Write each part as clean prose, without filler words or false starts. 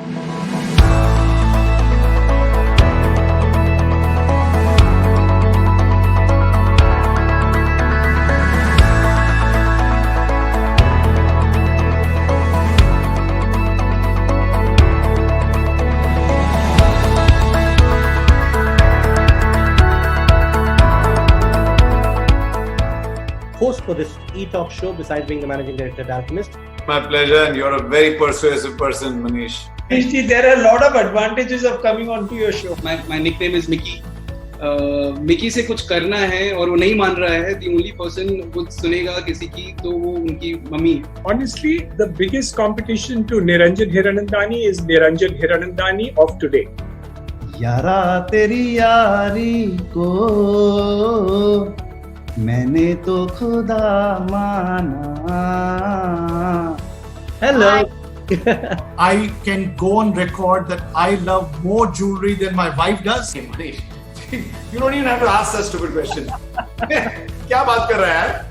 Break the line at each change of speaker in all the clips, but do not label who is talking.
Host for this e-talk show besides being the managing director at Alchemist.
My pleasure, and you're a very persuasive person, Manish.
Manish, there are a lot of advantages of coming onto your show.
My nickname is Mickey. Mickey से कुछ करना है और वो नहीं मान रहा है, the only person कुछ सुनेगा किसी की तो वो उनकी mummy.
Honestly, the biggest competition to Niranjan Hiranandani is Niranjan Hiranandani of today.
यारा तेरी यारी को मैंने तो खुदा माना.
Hello.
I can go on record that I love more jewelry than my wife does.
Manish, you don't even have to ask such stupid questions. क्या बात कर रहा है?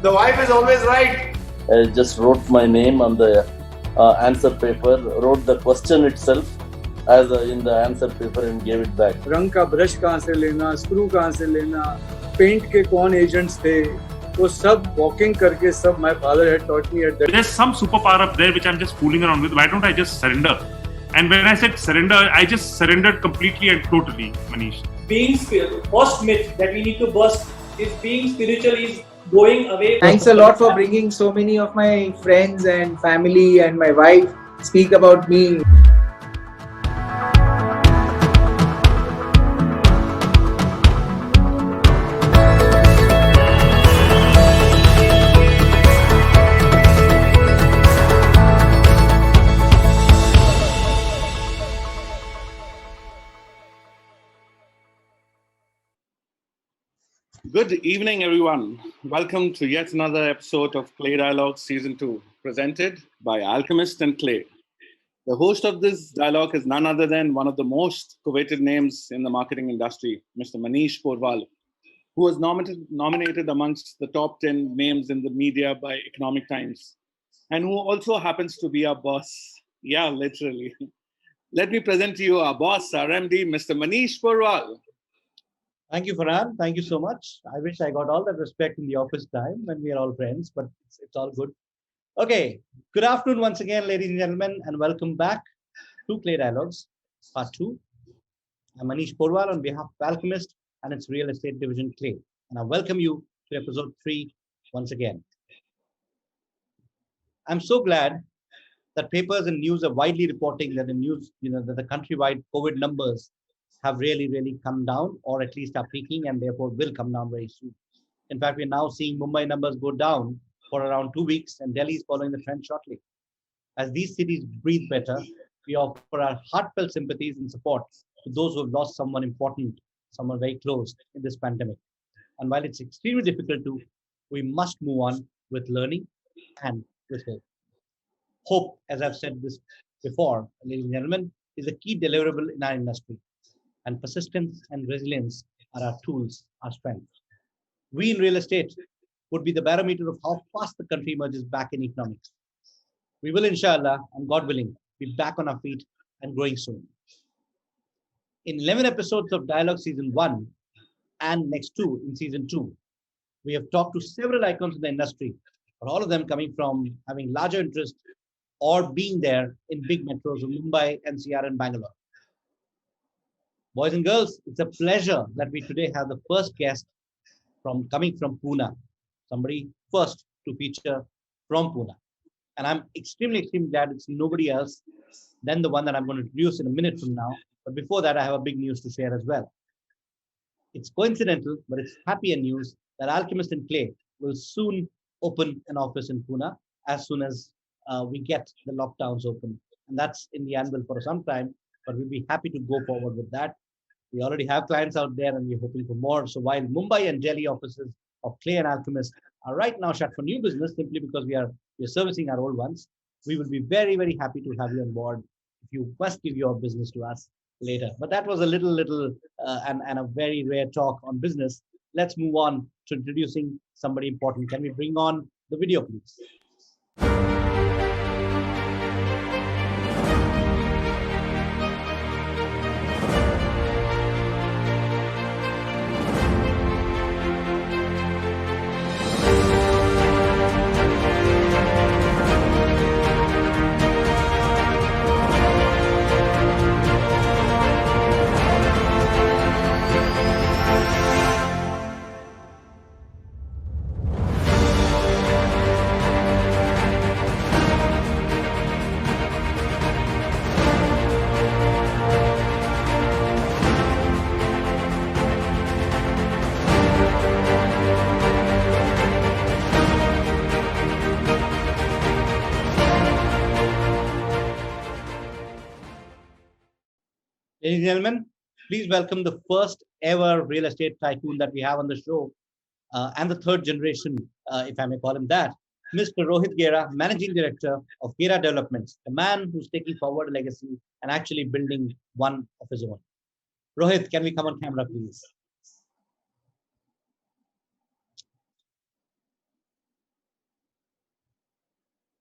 The wife is always right.
I just wrote my name on the answer paper, wrote the question itself as in the answer paper and gave it back.
रंग का brush कहाँ से लेना, स्क्रू कहाँ से लेना, पेंट के कौन एजेंट्स थे, वो सब वॉकिंग करके सब my father had taught me at that.
There's some superpower up there which I'm just fooling around with. Why don't I just surrender? And when I said surrender, I just surrendered completely and totally, Manish.
Being first myth that we need to burst is being spiritual is going away.
Thanks a lot for bringing so many of my friends and family and my wife speak about me.
Good evening, everyone. Welcome to yet another episode of Clay Dialogue Season 2, presented by Alchemist and Clay. The host of this dialogue is none other than one of the most coveted names in the marketing industry, Mr. Manish Porwal, who was nominated amongst the top 10 names in the media by Economic Times, and who also happens to be our boss. Yeah, literally. Let me present to you our boss, our MD, Mr. Manish Porwal.
Thank you, Vardhan. Thank you so much. I wish I got all that respect in the office time when we are all friends, but it's all good. Okay. Good afternoon once again, ladies and gentlemen, and welcome back to Clay Dialogues, Part 2. I'm Manish Porwal on behalf of Alchemist and its real estate division, Clay. And I welcome you to episode 3 once again. I'm so glad that papers and news are widely reporting that that the countrywide COVID numbers have really come down, or at least are peaking, and therefore will come down very soon. In fact, we're now seeing Mumbai numbers go down for around 2 weeks, and Delhi is following the trend shortly. As these cities breathe better, we offer our heartfelt sympathies and support to those who have lost someone important, someone very close in this pandemic. And while it's extremely difficult to, we must move on with learning and with hope. Hope, as I've said this before, ladies and gentlemen, is a key deliverable in our industry. And persistence and resilience are our tools, our strength. We in real estate would be the barometer of how fast the country emerges back in economics. We will, inshallah, and God willing, be back on our feet and growing soon. In 11 episodes of Dialogue Season 1 and next 2 in Season 2, we have talked to several icons in the industry, but all of them coming from having larger interest or being there in big metros of Mumbai, NCR, and Bangalore. Boys and girls, it's a pleasure that we today have the first guest coming from Pune, somebody first to feature from Pune. And I'm extremely glad it's nobody else than the one that I'm going to introduce in a minute from now. But before that, I have a big news to share as well. It's coincidental, but it's happier news that Alchemist and Clay will soon open an office in Pune as soon as we get the lockdowns open. And that's in the anvil for some time, but we'll be happy to go forward with that. We already have clients out there and we're hoping for more. So while Mumbai and Delhi offices of Clay and Alchemist are right now shut for new business simply because we are servicing our old ones, we will be very happy to have you on board if you must give your business to us later. But that was a little and a very rare talk on business. Let's move on to introducing somebody important. Can we bring on the video, please? Ladies and gentlemen, please welcome the first ever real estate tycoon that we have on the show, and the third generation, if I may call him that, Mr. Rohit Gera, Managing Director of Gera Developments, the man who's taking forward a legacy and actually building one of his own. Rohit, can we come on camera, please?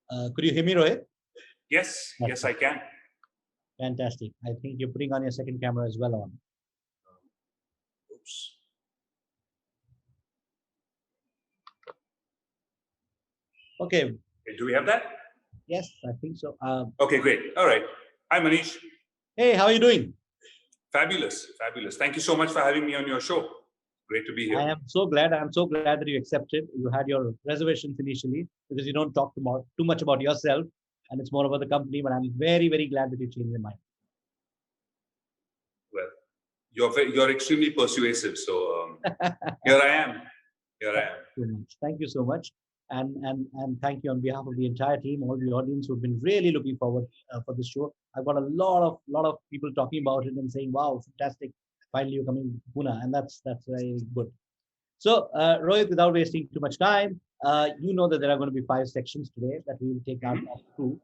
Could you hear me, Rohit?
Yes, yes, I can.
Fantastic. I think you're putting on your second camera as well on.
Oops.
Okay.
Do we have that?
Yes, I think so.
Okay, great. All right. Hi, Manish.
Hey, how are you doing?
Fabulous, fabulous. Thank you so much for having me on your show. Great to be here.
I am so glad. I'm so glad that you accepted. You had your reservations initially because you don't talk too much about yourself, and it's more about the company. But I'm very, very glad that you changed your mind.
Well, you're extremely persuasive. So here I am. Here I am.
Thank you so much. And thank you on behalf of the entire team, all the audience who've been really looking forward for this show. I've got a lot of people talking about it and saying, "Wow, fantastic! Finally, you're coming to Pune," and that's very good. So, Rohit, without wasting too much time, you know that there are going to be 5 sections today that we will take our through,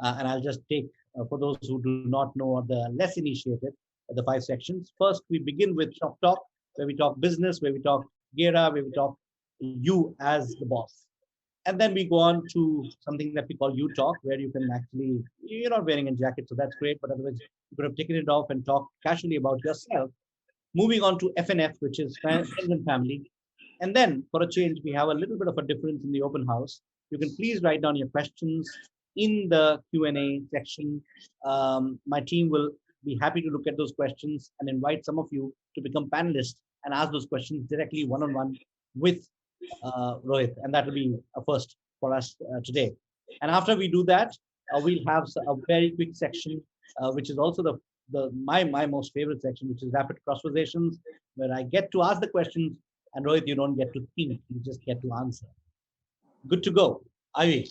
and I'll just take for those who do not know or the less initiated, the 5 sections. First, we begin with Shop Talk, where we talk business, where we talk Gera, where we talk you as the boss. And then we go on to something that we call You Talk, where you can actually, you're not wearing a jacket, so that's great, but otherwise you could have taken it off and talk casually about yourself. Moving on to FNF, which is Friends and Family. And then, for a change, we have a little bit of a difference in the open house. You can please write down your questions in the Q&A section. My team will be happy to look at those questions and invite some of you to become panelists and ask those questions directly one-on-one with Rohit, and that will be a first for us today. And after we do that, we'll have a very quick section, which is also my most favorite section, which is rapid conversations, where I get to ask the questions, and Rohit, you don't get to think, you just get to answer. Good to go. Are you?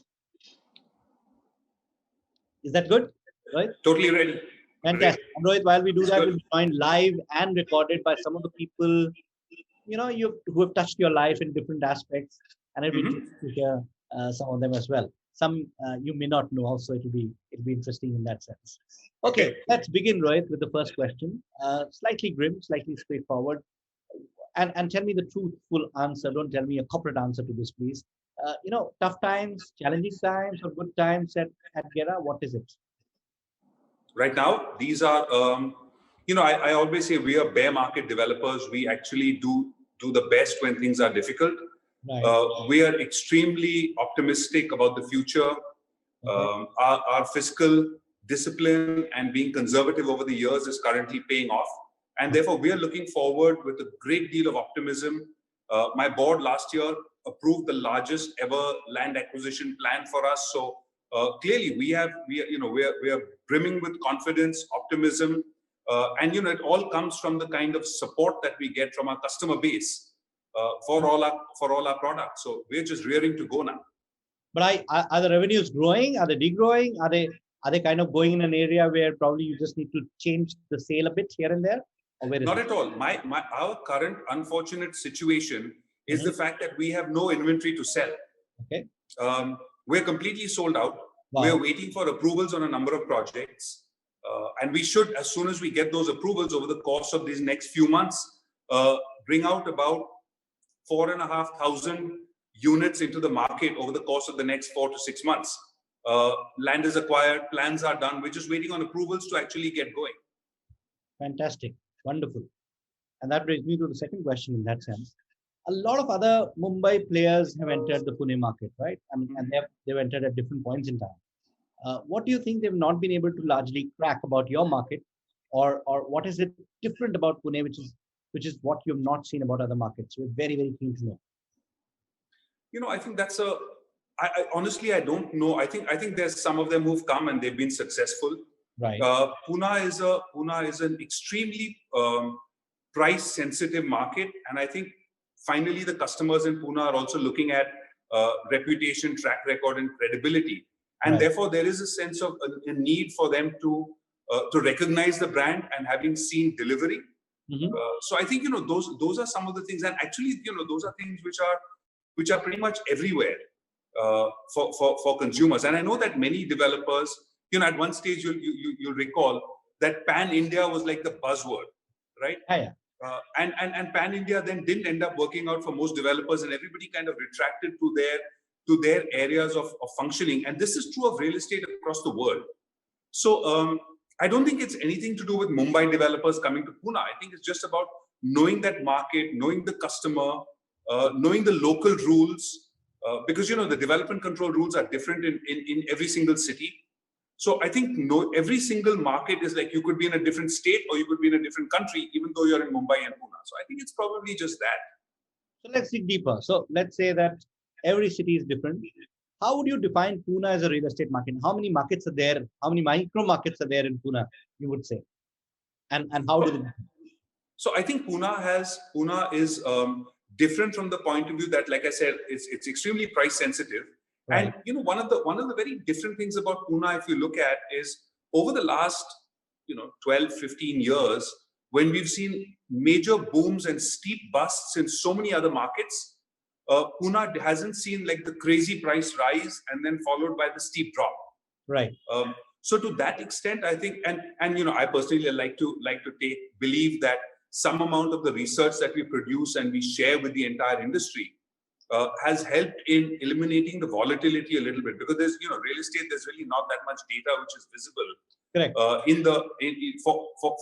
Is that good, Rohit?
Totally ready.
Fantastic. And Rohit, while we do that, we'll be joined live and recorded by some of the people who have touched your life in different aspects, and it'll be interesting to hear some of them as well. Some you may not know also. It'll be interesting in that sense. Okay, let's begin, Rohit, with the first question. Slightly grim, slightly straightforward, and tell me the truthful answer. Don't tell me a corporate answer to this, please. Tough times, challenging times, or good times at Gera. What is it?
Right now, these are. I always say we are bear market developers. We actually do the best when things are difficult. Right. We are extremely optimistic about the future. Our fiscal discipline and being conservative over the years is currently paying off. And therefore, we are looking forward with a great deal of optimism. My board last year approved the largest ever land acquisition plan for us. So clearly, we are brimming with confidence, optimism. And it all comes from the kind of support that we get from our customer base for all our products. So we're just rearing to go now.
But are the revenues growing? Are they degrowing? Are they kind of going in an area where probably you just need to change the sale a bit here and there? Or where is
Not at all. Our current unfortunate situation is the fact that we have no inventory to sell.
Okay.
We're completely sold out.
Wow.
We're waiting for approvals on a number of projects. And we should, as soon as we get those approvals over the course of these next few months, bring out about 4,500 units into the market over the course of the next 4 to 6 months. Land is acquired, plans are done. We're just waiting on approvals to actually get going.
Fantastic. Wonderful. And that brings me to the second question in that sense. A lot of other Mumbai players have entered the Pune market, right? And they've entered at different points in time. What do you think they've not been able to largely crack about your market, or what is it different about Pune, which is what you've not seen about other markets? We're very, very keen to know.
I think that's I honestly, I don't know. I think there's some of them who've come and they've been successful.
Right.
Pune is an extremely price sensitive market, and I think finally the customers in Pune are also looking at reputation, track record, and credibility. And therefore, there is a sense of a need for them to to recognize the brand and having seen delivery.
Mm-hmm.
So I think those are some of the things, and actually those are things which are pretty much everywhere for consumers. And I know that many developers, at one stage you'll recall that Pan India was like the buzzword, right?
Yeah.
And Pan India then didn't end up working out for most developers, and everybody kind of retracted to their areas of functioning. And this is true of real estate across the world. So I don't think it's anything to do with Mumbai developers coming to Pune. I think it's just about knowing that market, knowing the customer, knowing the local rules, because the development control rules are different in every single city. So I think every single market is like you could be in a different state or you could be in a different country, even though you're in Mumbai and Pune. So I think it's probably just that.
So let's dig deeper. So let's say that every city is different. How would you define Pune as a real estate market? How many markets are there? How many micro markets are there in Pune, you would say? And how do they?
So I think Pune is different from the point of view that, like I said, it's extremely price sensitive. Right. And one of the very different things about Pune, if you look at, is over the last 12, 15 years, when we've seen major booms and steep busts in so many other markets, Pune hasn't seen like the crazy price rise and then followed by the steep drop.
Right.
So to that extent, I think, and I personally like to believe that some amount of the research that we produce and we share with the entire industry has helped in eliminating the volatility a little bit, because there's real estate, there's really not that much data which is visible.
Correct.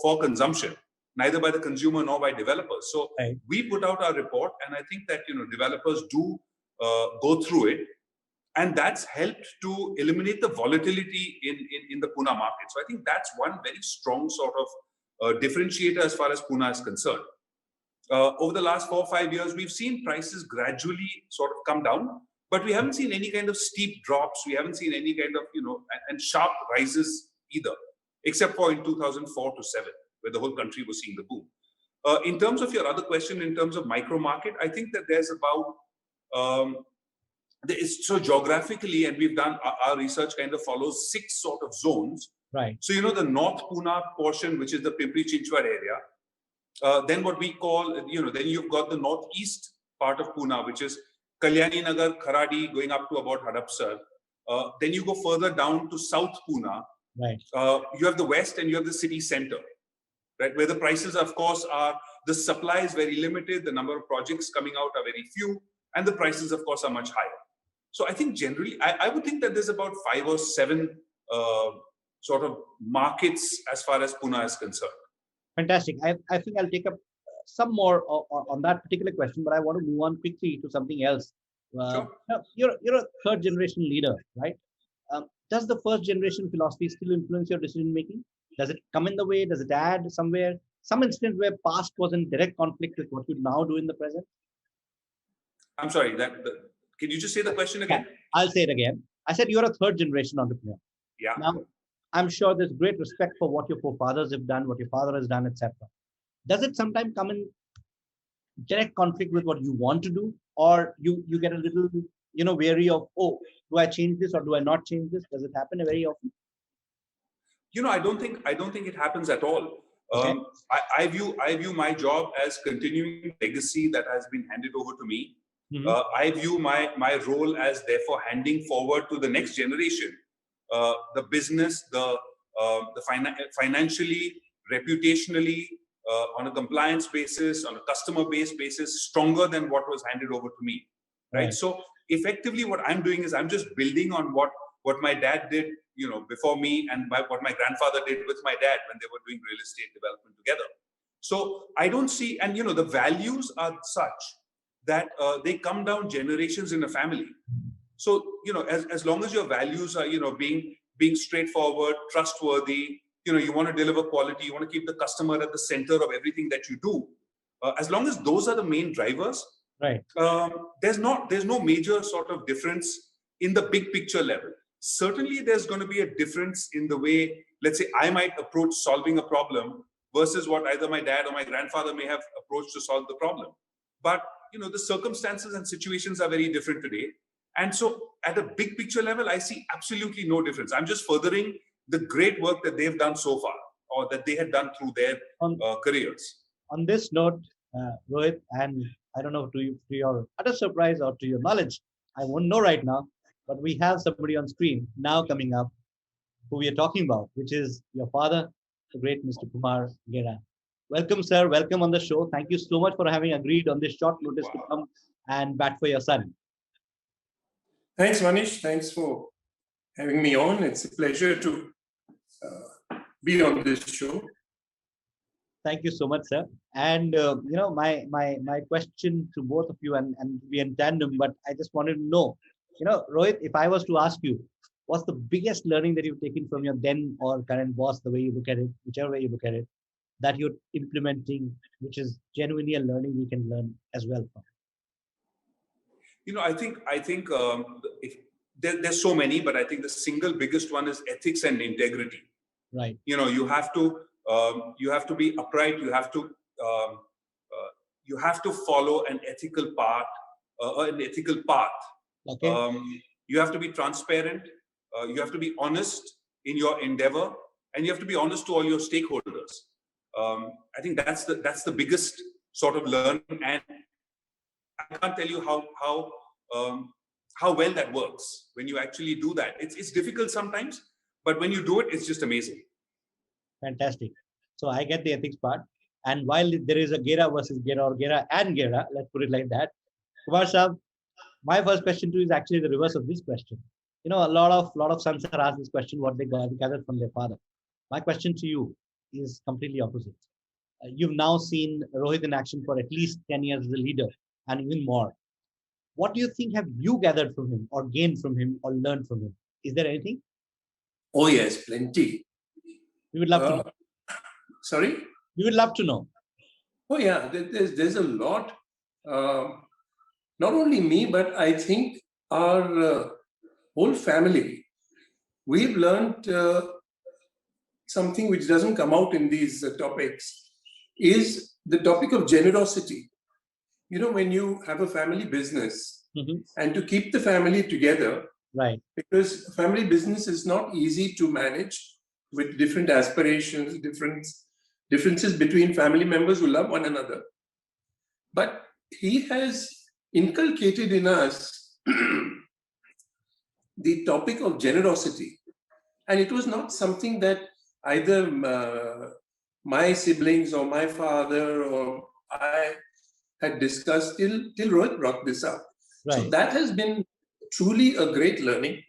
For consumption, neither by the consumer nor by developers. So we put out our report, and I think that developers do go through it, and that's helped to eliminate the volatility in the Pune market. So I think that's one very strong sort of differentiator as far as Pune is concerned. Over the last 4 or 5 years, we've seen prices gradually sort of come down, but we haven't seen any kind of steep drops. We haven't seen any kind of, and sharp rises either, except for in 2004 to 7, where the whole country was seeing the boom. In terms of your other question, in terms of micro market, I think that there's about, so geographically, and we've done, our research kind of follows 6 sort of zones.
Right.
So, the North Pune portion, which is the Pimpri-Chinchwad area, then what we call, then you've got the northeast part of Pune, which is Kalyani Nagar, Kharadi, going up to about Hadapsar. Then you go further down to South Pune.
Right.
You have the west and you have the city center, right? Where the prices, of course, the supply is very limited. The number of projects coming out are very few. And the prices, of course, are much higher. So I think generally, I would think that there's about 5 or 7 sort of markets as far as Pune is concerned.
Fantastic. I think I'll take up some more on that particular question, but I want to move on quickly to something else.
Sure.
You're a third generation leader, right? Does the first generation philosophy still influence your decision making? Does it come in the way? Does it add somewhere? Some instance where past was in direct conflict with what you now do in the present?
I'm sorry, can you just say the question again?
Yeah, I'll say it again. I said you're a third generation entrepreneur.
Yeah.
Now, I'm sure there's great respect for what your forefathers have done, what your father has done, etc. Does it sometimes come in direct conflict with what you want to do, or you get a little wary of, oh, do I change this or do I not change this? Does it happen very often?
I don't think it happens at all.
Okay.
I view my job as continuing legacy that has been handed over to me.
Mm-hmm.
I view my role as therefore handing forward to the next generation the business, the financially, reputationally, on a compliance basis, on a customer-based basis, stronger than what was handed over to me. Right. So effectively, what I'm doing is I'm just building on what my dad did, before me, and what my grandfather did with my dad when they were doing real estate development together. So I don't see, and the values are such that they come down generations in a family. So as long as your values are being straightforward, trustworthy, you want to deliver quality, you want to keep the customer at the center of everything that you do. As long as those are the main drivers,
right?
There's no major sort of difference in the big picture level. Certainly, there's going to be a difference in the way, let's say, I might approach solving a problem versus what either my dad or my grandfather may have approached to solve the problem. But the circumstances and situations are very different today. And so at a big picture level, I see absolutely no difference. I'm just furthering the great work that they've done so far, or that they had done through their careers.
On this note, Rohit, and I don't know, to your utter surprise or to your knowledge, I won't know right now, but we have somebody on screen now coming up who we are talking about, which is your father, the great Mr. Kumar Gera. Welcome, sir. Welcome on the show. Thank you so much for having agreed on this short notice to come and bat for your son.
Thanks, Manish. Thanks for having me on. It's a pleasure to be on this show.
Thank you so much, sir. And my question to both of you, and be in tandem, but I just wanted to know, Rohit, if I was to ask you, what's the biggest learning that you've taken from your then or current boss, the way you look at it, whichever way you look at it, that you're implementing, which is genuinely a learning we can learn as well from?
I think if there's so many, but I think the single biggest one is ethics and integrity.
Right.
You have to be upright. You have to follow an ethical path.
Okay.
You have to be transparent. You have to be honest in your endeavor, and you have to be honest to all your stakeholders. I think that's the biggest sort of learning, and I can't tell you how well that works when you actually do that. It's difficult sometimes, but when you do it, it's just amazing.
Fantastic. So I get the ethics part. And while there is a Gera versus Gera, or Gera and Gera, let's put it like that, Kumar Saab, my first question to you is actually the reverse of this question. A lot of sons are asked this question, what they gathered from their father. My question to you is completely opposite. You've now seen Rohit in action for at least 10 years as a leader, and even more. What do you think have you gathered from him, or gained from him, or learned from him? Is there anything?
Oh yes, plenty.
We would love to know.
Sorry?
We would love to know.
Oh yeah, there's a lot. Not only me, but I think our whole family. We've learned something which doesn't come out in these topics, is the topic of generosity. When you have a family business, and to keep the family together,
right?
Because family business is not easy to manage, with different aspirations, differences between family members who love one another. But he has inculcated in us the topic of generosity. And it was not something that either my siblings or my father or I had discussed till Rohit brought this up.
Right.
So that has been truly a great learning.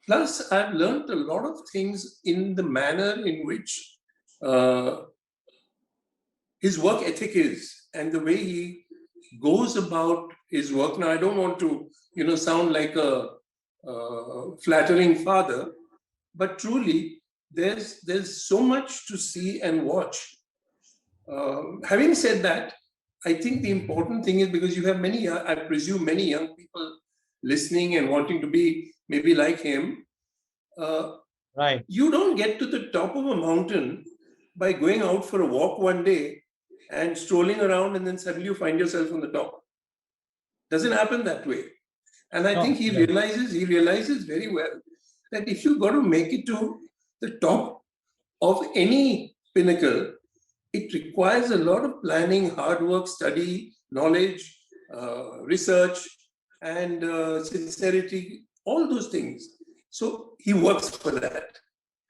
Plus, I've learned a lot of things in the manner in which his work ethic is, and the way he goes about his work. Now, I don't want to, sound like a flattering father, but truly, there's so much to see and watch. Having said that, I think the important thing is, because you have I presume many young people listening and wanting to be maybe like him.
Right.
You don't get to the top of a mountain by going out for a walk one day and strolling around, and then suddenly you find yourself on the top. Doesn't happen that way. And I think he realizes very well that if you've got to make it to the top of any pinnacle, it requires a lot of planning, hard work, study, knowledge, research, and sincerity, all those things. So he works for that.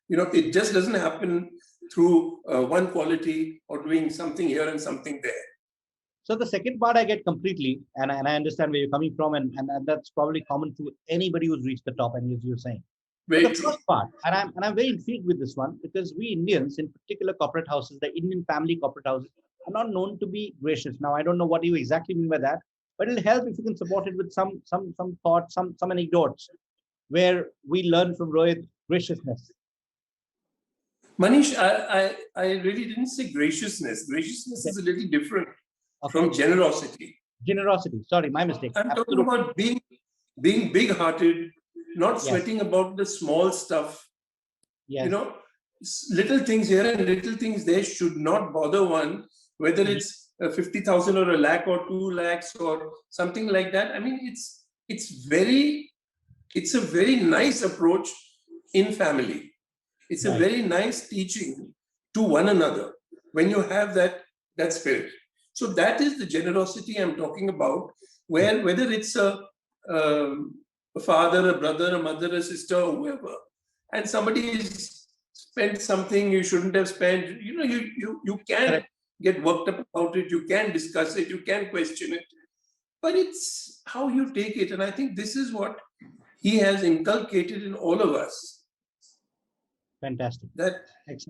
It just doesn't happen through one quality or doing something here and something there.
So the second part I get completely, and I understand where you're coming from, and that's probably common to anybody who's reached the top, and as you're saying.
Very
the first part, and I'm very intrigued with this one, because we Indians, in particular corporate houses, the Indian family corporate houses, are not known to be gracious. Now, I don't know what you exactly mean by that, but it'll help if you can support it with some thoughts, some anecdotes, where we learn from Rohit graciousness.
Manish, I really didn't say graciousness. Graciousness is a little different from generosity.
Generosity, sorry, my mistake.
I'm talking about being big-hearted, not sweating about the small stuff.
Yes.
Little things here and little things there should not bother one, whether it's 50,000 or a lakh or 2 lakhs or something like that. I mean, it's a very nice approach in family. It's a very nice teaching to one another when you have that spirit. So that is the generosity I'm talking about, where whether it's a father, a brother, a mother, a sister, or whoever, and somebody has spent something you shouldn't have spent, you can get worked up about it, you can discuss it, you can question it, but it's how you take it. And I think this is what he has inculcated in all of us.
Fantastic.
That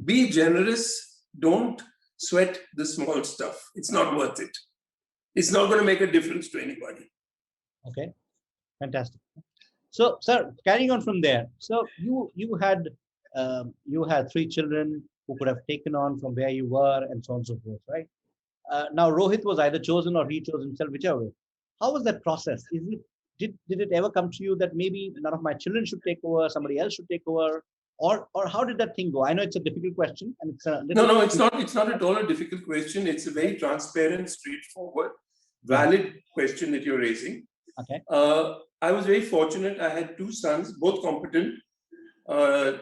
be generous, don't sweat the small stuff. It's not worth it. It's not going to make a difference to anybody.
Okay, fantastic. So, sir, carrying on from there. So you had 3 children who could have taken on from where you were, and so on and so forth, right? Now Rohit was either chosen or he chose himself, whichever way. How was that process? Did it ever come to you that maybe none of my children should take over, somebody else should take over, or how did that thing go? I know it's a difficult question, and it's a
no, it's not. It's not at all a difficult question. It's a very transparent, straightforward, valid question that you're raising.
Okay.
I was very fortunate. I had 2 sons, both competent.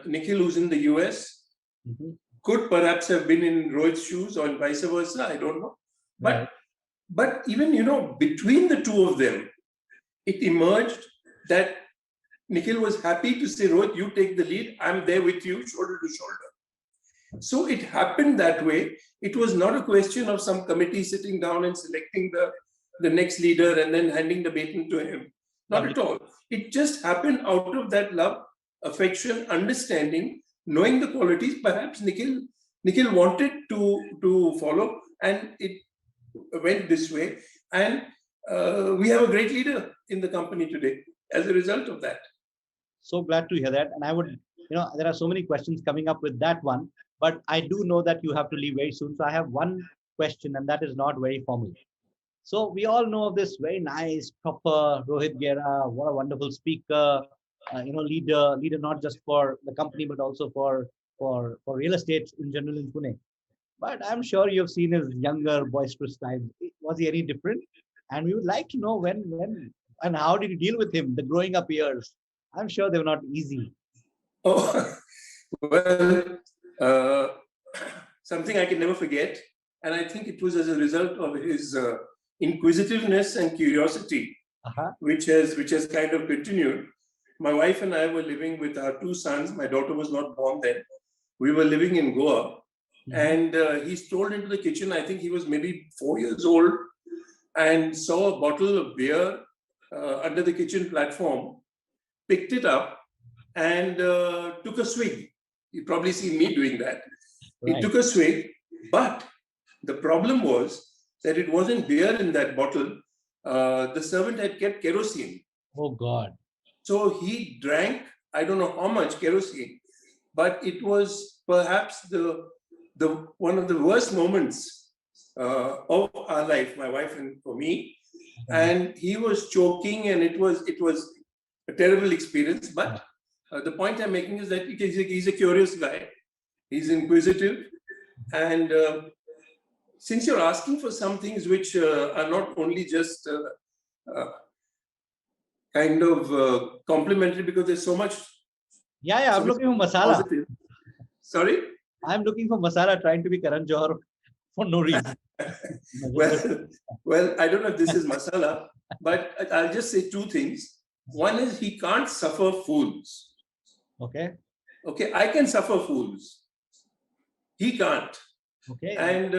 Nikhil, who's in the US, could perhaps have been in Rohit's shoes, or vice versa. I don't know. But even between the 2 of them, it emerged that Nikhil was happy to say, Rohit, you take the lead. I'm there with you, shoulder to shoulder. So it happened that way. It was not a question of some committee sitting down and selecting the next leader and then handing the baton to him. Not at all. It just happened out of that love, affection, understanding, knowing the qualities. Perhaps Nikhil wanted to follow, and it went this way. And we have a great leader in the company today as a result of that.
So glad to hear that. And I would, there are so many questions coming up with that one, but I do know that you have to leave very soon. So I have one question, and that is not very formal. So we all know of this very nice, proper Rohit Gera, what a wonderful speaker, leader not just for the company, but also for real estate in general in Pune. But I'm sure you've seen his younger, boisterous time. Was he any different? And we would like to know when and how did you deal with him, the growing up years? I'm sure they were not easy.
Oh, well, something I can never forget. And I think it was as a result of his inquisitiveness and curiosity, which has kind of continued. My wife and I were living with our 2 sons. My daughter was not born then. We were living in Goa. And he strolled into the kitchen. I think he was maybe 4 years old, and saw a bottle of beer under the kitchen platform, picked it up, and took a swig. You probably see me doing that. Right. He took a swig, but the problem was that it wasn't beer in that bottle. The servant had kept kerosene.
Oh, God.
So he drank, I don't know how much kerosene, but it was perhaps the one of the worst moments of our life, my wife and for me. And he was choking, and it was a terrible experience. But the point I'm making is that he's a curious guy. He's inquisitive. And since you're asking for some things which are not only just kind of complimentary, because there's so much.
Yeah, I'm looking for masala.
Positive. Sorry?
I'm looking for masala, trying to be Karan Johar for no reason.
well, I don't know if this is masala, but I'll just say 2 things. One is he can't suffer fools.
Okay.
Okay, I can suffer fools. He can't.
Okay.
And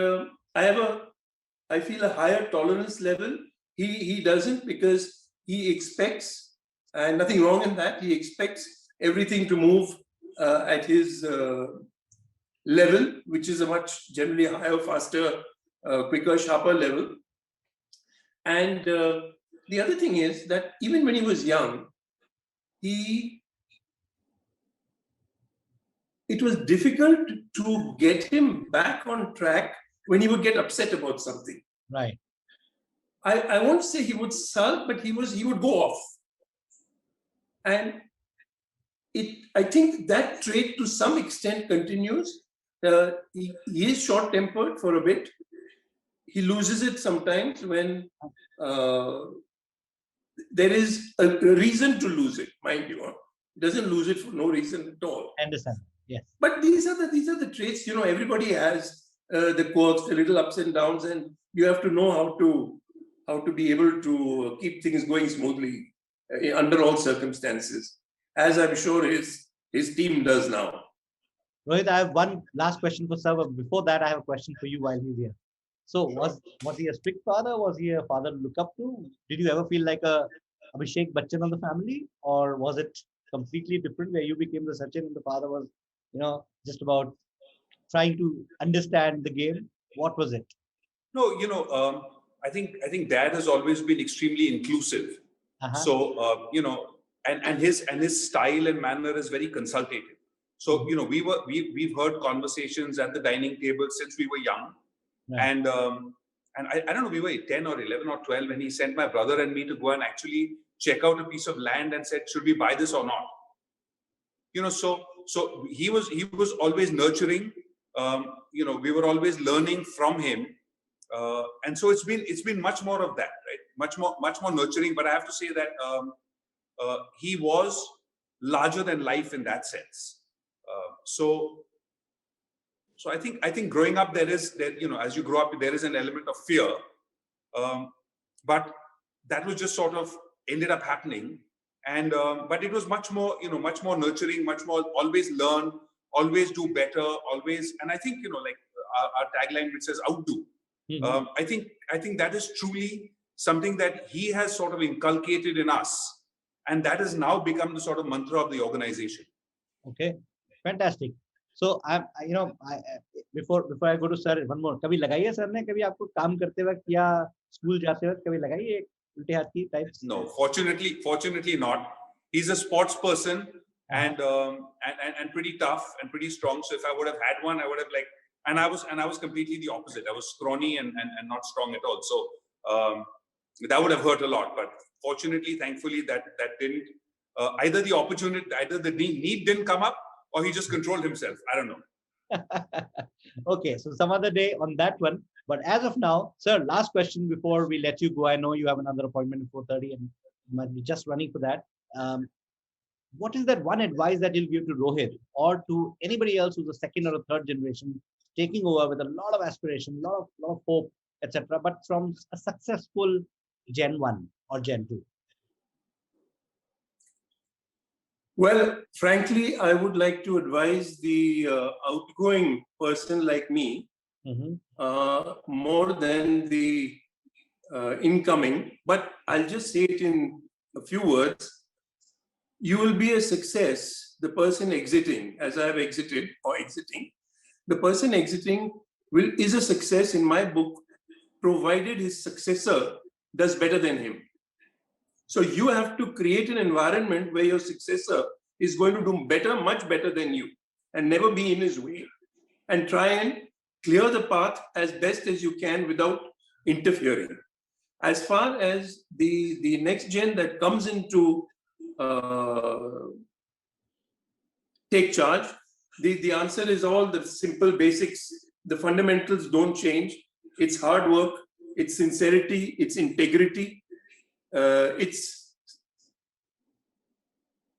I feel a higher tolerance level. He doesn't, because he expects, and nothing wrong in that, he expects everything to move at his level, which is a much generally higher, faster, quicker, sharper level. And the other thing is that even when he was young, it was difficult to get him back on track when he would get upset about something.
Right.
I won't say he would sulk, but he would go off. And I think that trait to some extent continues. He is short-tempered for a bit. He loses it sometimes when there is a reason to lose it, mind you. He doesn't lose it for no reason at all.
I understand. Yes.
But these are the traits, you know, everybody has the quirks, the little ups and downs, and you have to know how to be able to keep things going smoothly under all circumstances, as I'm sure his team does now.
Rohit, I have one last question for sir. But before that, I have a question for you while he's here. So was he a strict father? Was he a father to look up to? Did you ever feel like a Abhishek Bachchan of the family, or was it completely different where you became the Sachin and the father was, just about trying to understand the game? What was it?
No, I think Dad has always been extremely inclusive. So and his style and manner is very consultative. So we've heard conversations at the dining table since we were young, and I don't know, we were 10 or 11 or 12 when he sent my brother and me to go and actually check out a piece of land and said, should we buy this or not? So he was always nurturing. We were always learning from him. And so it's been much more of that, right? Much more nurturing. But I have to say that he was larger than life in that sense. So I think growing up as you grow up, there is an element of fear, but that was just sort of ended up happening. And but it was much more nurturing, much more always learn, always do better, always. And I think like our tagline which says outdo. I think that is truly something that he has sort of inculcated in us, and that has now become the sort of mantra of the organization.
Okay, fantastic. So before I go to sir, one more. कभी लगाई है sir ने कभी आपको काम करते वक्त या स्कूल जाते वक्त कभी लगाई है उल्टे हाथ की types?
No, fortunately not. He's a sports person and pretty tough and pretty strong. So if I would have had one, I would have and I was completely the opposite. I was scrawny and not strong at all. So that would have hurt a lot. But fortunately, thankfully, that didn't. Either the need didn't come up, or he just controlled himself. I don't know.
Okay, so some other day on that one. But as of now, sir, last question before we let you go. I know you have another appointment at 4:30 and you might be just running for that. What is that one advice that you'll give to Rohit or to anybody else who's a second or a third generation taking over with a lot of aspiration, lot of hope, etc., but from a successful Gen 1 or Gen 2?
Well, frankly, I would like to advise the outgoing person like me more than the incoming. But I'll just say it in a few words. You will be a success, the person exiting, as I have exited or exiting. The person exiting is a success in my book, provided his successor does better than him. So you have to create an environment where your successor is going to do better, much better than you, and never be in his way, and try and clear the path as best as you can without interfering. As far as the next gen that comes into take charge, the answer is all the simple basics. The fundamentals don't change. It's hard work, it's sincerity, it's integrity, it's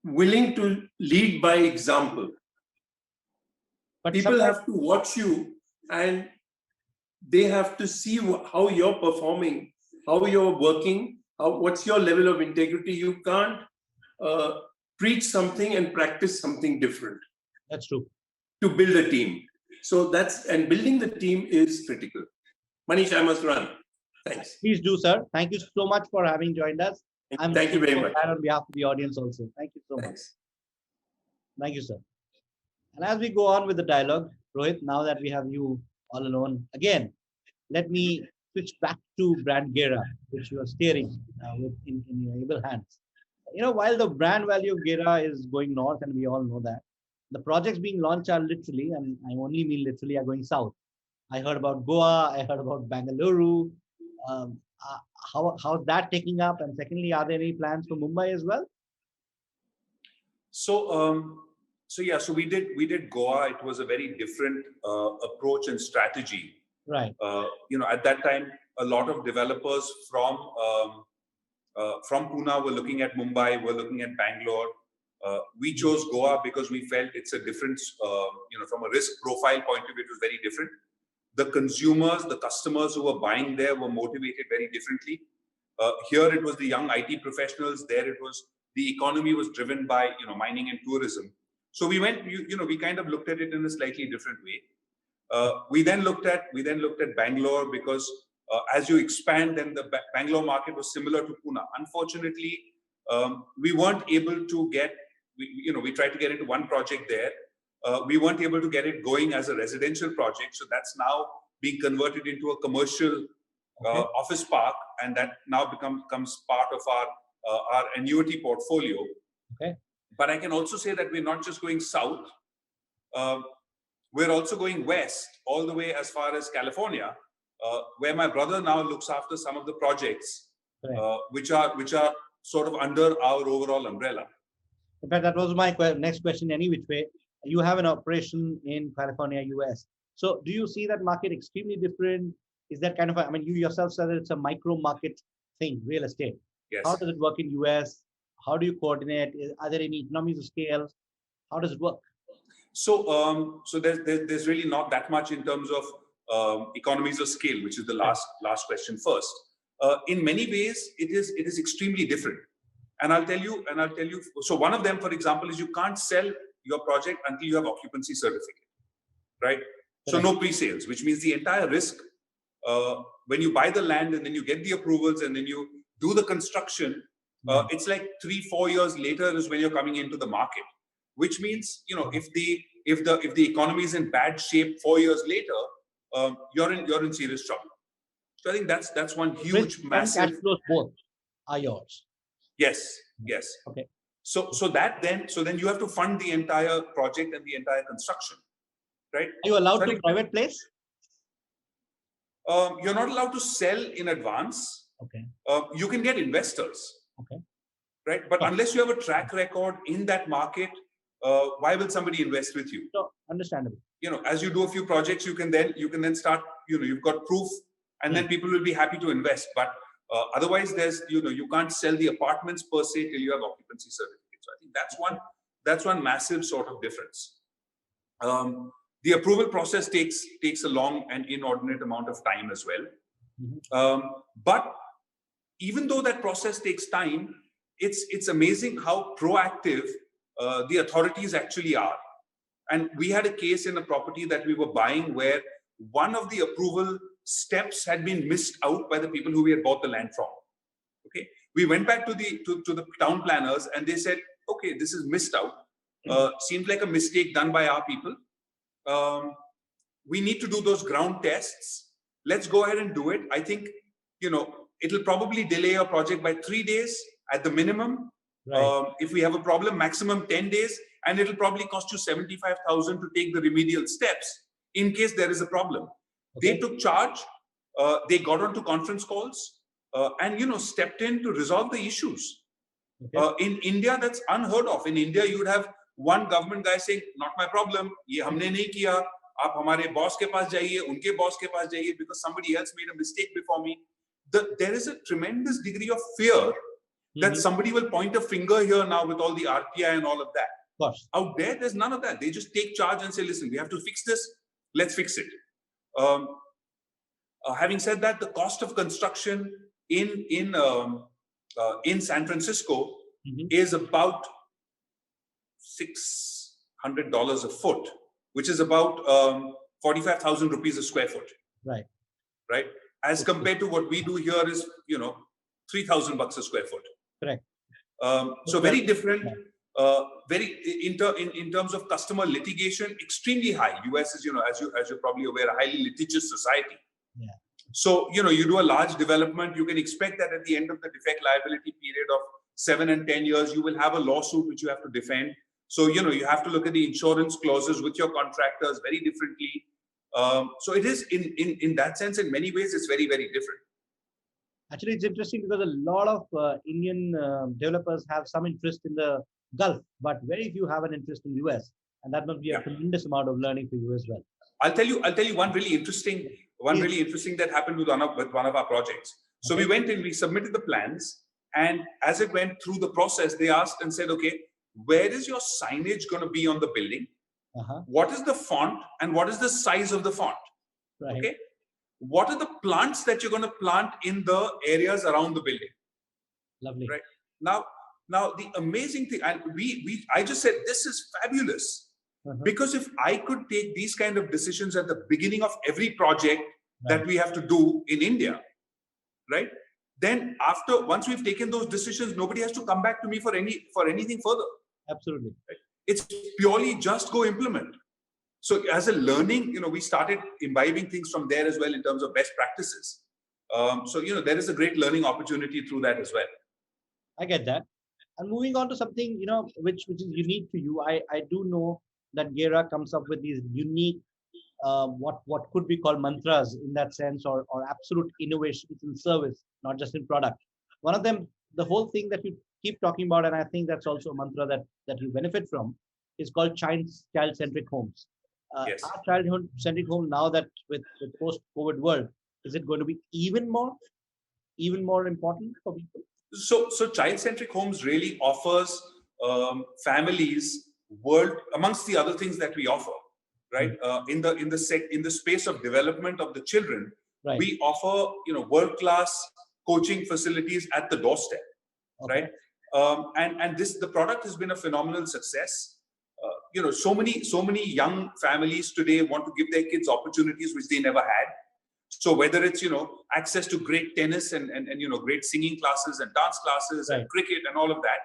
willing to lead by example. But people have to watch you and they have to see how you're performing, how you're working, what's your level of integrity. You can't preach something and practice something different.
That's true.
To build a team. So building the team is critical. Manish, I must run. Thanks.
Please do, sir. Thank you so much for having joined us.
Thank you very much.
On behalf of the audience also. Thank you so much. Thank you, sir. And as we go on with the dialogue, Rohit, now that we have you all alone, again, let me switch back to brand Gera, which you are steering in your able hands. While the brand value of Gera is going north, and we all know that, the projects being launched are literally, and I only mean literally, are going south. I heard about Goa, I heard about Bangalore. How's that taking up? And secondly, are there any plans for Mumbai as well?
So we did Goa. It was a very different approach and strategy.
Right.
At that time, a lot of developers from Pune were looking at Mumbai, were looking at Bangalore. We chose Goa because we felt it's a different, from a risk profile point of view, it was very different. The consumers, the customers who were buying there were motivated very differently. Here it was the young IT professionals. There it was the economy was driven by mining and tourism. So we went, we kind of looked at it in a slightly different way. We then looked at Bangalore because as you expand, then the Bangalore market was similar to Pune. Unfortunately, we weren't able to get. We tried to get into one project there. We weren't able to get it going as a residential project, so that's now being converted into a commercial office park, and that now becomes part of our annuity portfolio.
Okay.
But I can also say that we're not just going south. We're also going west, all the way as far as California, where my brother now looks after some of the projects, which are sort of under our overall umbrella.
In fact, that was my next question. Any which way, you have an operation in California, US. So, do you see that market extremely different? Is that kind of you yourself said that it's a micro market thing, real estate.
Yes.
How does it work in US? How do you coordinate? Are there any economies of scale? How does it work?
So, there's really not that much in terms of economies of scale, which is the last question first. In many ways, it is extremely different, and I'll tell you. So, one of them, for example, is you can't sell your project until you have occupancy certificate, right? So, no pre-sales, which means the entire risk when you buy the land and then you get the approvals and then you do the construction. It's like 3-4 years later is when you're coming into the market. Which means, if the economy is in bad shape 4 years later, you're in serious trouble. So I think that's one huge, massive.
Cash flows both are yours.
Yes.
Okay.
So then you have to fund the entire project and the entire construction, right?
Are you allowed to private place?
You're not allowed to sell in advance.
Okay.
You can get investors.
Okay.
Right, but unless you have a track record in that market. Why will somebody invest with you?
No, understandable.
As you do a few projects, you can then start. You've got proof, and then people will be happy to invest. But otherwise, there's you can't sell the apartments per se till you have occupancy certificate. So I think that's one massive sort of difference. The approval process takes a long and inordinate amount of time as well.
Mm-hmm.
But even though that process takes time, it's amazing how proactive the authorities actually are. And we had a case in a property that we were buying where one of the approval steps had been missed out by the people who we had bought the land from. Okay, we went back to the town planners and they said, okay, this is missed out. Seems like a mistake done by our people. We need to do those ground tests. Let's go ahead and do it. I think it'll probably delay your project by 3 days at the minimum.
Right.
If we have a problem, maximum 10 days, and it'll probably cost you 75,000 to take the remedial steps in case there is a problem. Okay. They took charge. They got onto conference calls and stepped in to resolve the issues. Okay. In India, that's unheard of. In India, you would have one government guy saying, "Not my problem. ये हमने नहीं किया. आप हमारे boss के पास जाइए, उनके boss के पास जाइए because somebody else made a mistake before me." There is a tremendous degree of fear that somebody will point a finger here now with all the RTI and all of that.
Of course.
Out there's none of that. They just take charge and say, listen, we have to fix this. Let's fix it. Having said that, the cost of construction in San Francisco is about $600 a foot, which is about 45,000 rupees a square foot.
Right.
Right. As compared to what we do here is, 3,000 bucks a square foot.
Correct.
So very different. In terms of customer litigation, extremely high. US is, as you're probably aware, a highly litigious society.
Yeah.
So, you do a large development, you can expect that at the end of the defect liability period of 7 and 10 years, you will have a lawsuit which you have to defend. So, you have to look at the insurance clauses with your contractors very differently. So it is in that sense, in many ways, it's very, very different.
Actually, it's interesting because a lot of Indian developers have some interest in the Gulf, but very few have an interest in US, and that must be a tremendous amount of learning for you as well.
I'll tell you one really interesting that happened with one of our projects. So we went in, we submitted the plans, and as it went through the process, they asked and said, okay, where is your signage going to be on the building? What is the font and what is the size of the font?
Right.
Okay. What are the plants that you're going to plant in the areas around the building?
Lovely.
Right. Now the amazing thing, and I just said, this is fabulous. Because if I could take these kind of decisions at the beginning of every project that we have to do in India, right? Then once we've taken those decisions, nobody has to come back to me for anything further.
Absolutely.
Right? It's purely just go implement. So as a learning, we started imbibing things from there as well in terms of best practices. So there is a great learning opportunity through that as well.
I get that. And moving on to something, which is unique to you, I do know that Gera comes up with these unique, what could be called mantras in that sense, or absolute innovation in service, not just in product. One of them, the whole thing that you keep talking about, and I think that's also a mantra that you benefit from, is called child-centric homes.
Yes.
Our child-centric home, now that with post-COVID world, is it going to be even more important for people? So
child-centric homes really offers families amongst the other things that we offer, right? In the space of development of the children, we offer world-class coaching facilities at the doorstep, right? And the product has been a phenomenal success. So many young families today want to give their kids opportunities which they never had. So whether it's access to great tennis and great singing classes and dance classes and cricket and all of that.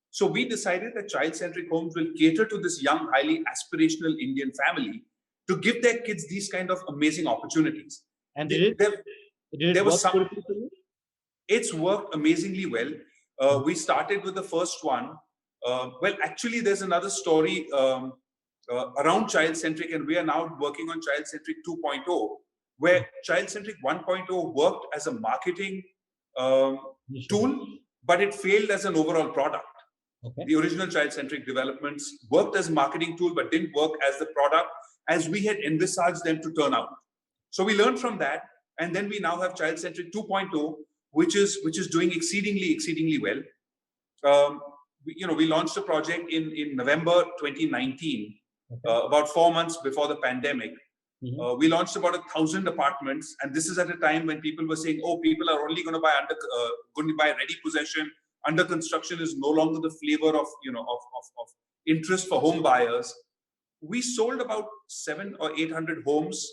So we decided that child-centric homes will cater to this young, highly aspirational Indian family to give their kids these kind of amazing opportunities.
And
it's worked amazingly well. We started with the first one. Actually, there's another story around child-centric, and we are now working on child-centric 2.0, where child-centric 1.0 worked as a marketing tool, but it failed as an overall product. The original child-centric developments worked as a marketing tool, but didn't work as the product as we had envisaged them to turn out. So we learned from that, and then we now have child-centric 2.0, which is doing exceedingly well. We launched a project in November 2019, about 4 months before the pandemic. We launched about 1,000 apartments, and this is at a time when people were saying, "Oh, people are only going to buy ready possession. Under construction is no longer the flavor of interest for home buyers." We sold about 700 or 800 homes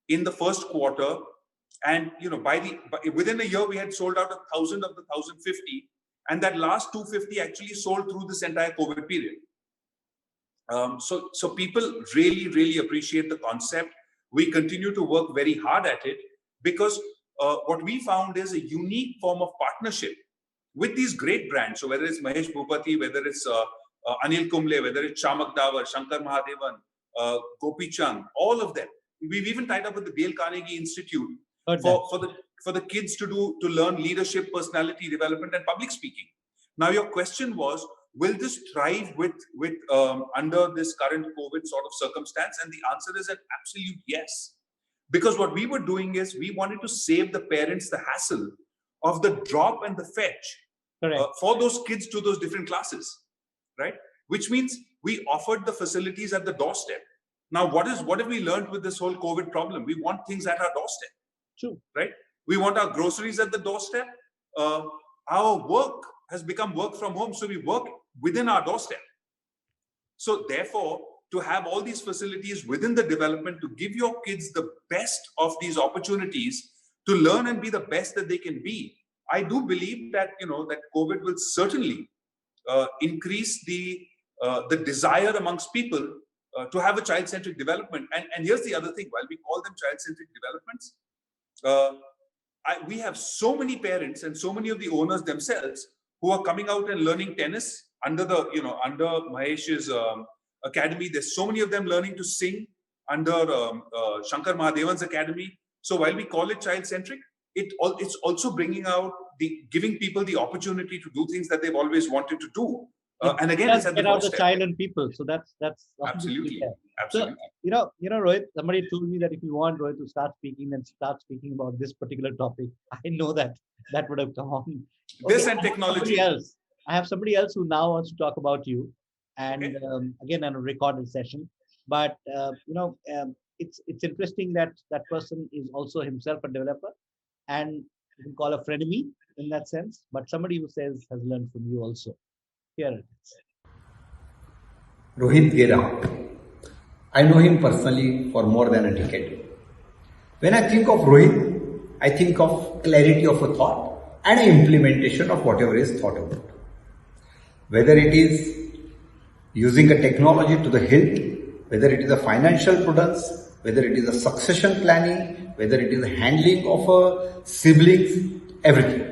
in the first quarter, and within a year we had sold out 1,000 of the 1,050, and that last 250 actually sold through this entire COVID period. So people really appreciate the concept. We continue to work very hard at it because what we found is a unique form of partnership with these great brands. So whether it's Mahesh Bhupati, whether it's Anil Kumble, whether it's Shamak Dawar, Shankar Mahadevan, Gopi Chand, all of them. We've even tied up with the Dale Carnegie Institute for the kids to learn leadership, personality development, and public speaking. Now, your question was, will this thrive with under this current COVID sort of circumstance? And the answer is an absolute yes. Because what we were doing is we wanted to save the parents the hassle of the drop and the fetch for those kids to those different classes, right? Which means we offered the facilities at the doorstep. Now, what have we learned with this whole COVID problem? We want things at our doorstep.
True.
Right? We want our groceries at the doorstep. Our work has become work from home, so we work within our doorstep. So therefore, to have all these facilities within the development to give your kids the best of these opportunities to learn and be the best that they can be, I do believe that that COVID will certainly increase the desire amongst people to have a child-centric development. And here's the other thing: while we call them child-centric developments, we have so many parents and so many of the owners themselves who are coming out and learning tennis under under Mahesh's academy. There's so many of them learning to sing under Shankar Mahadevan's academy. So while we call it child-centric, it's also bringing out giving people the opportunity to do things that they've always wanted to do. And again, it's at the
doorstep. The child and people. So that's
absolutely.
So Rohit, somebody told me that if you want Rohit to start speaking, then start speaking about this particular topic. I know that would have come on.
This and technology.
I have somebody else who now wants to talk about you. and again on a recorded session. But it's interesting that that person is also himself a developer, and you can call a frenemy in that sense, but somebody who says has learned from you also. Here it is.
Rohit Gera. I know him personally for more than a decade. When I think of Rohit, I think of clarity of a thought and an implementation of whatever is thought about. Whether it is using a technology to the hilt, whether it is a financial prudence, whether it is a succession planning, whether it is a handling of a siblings, everything.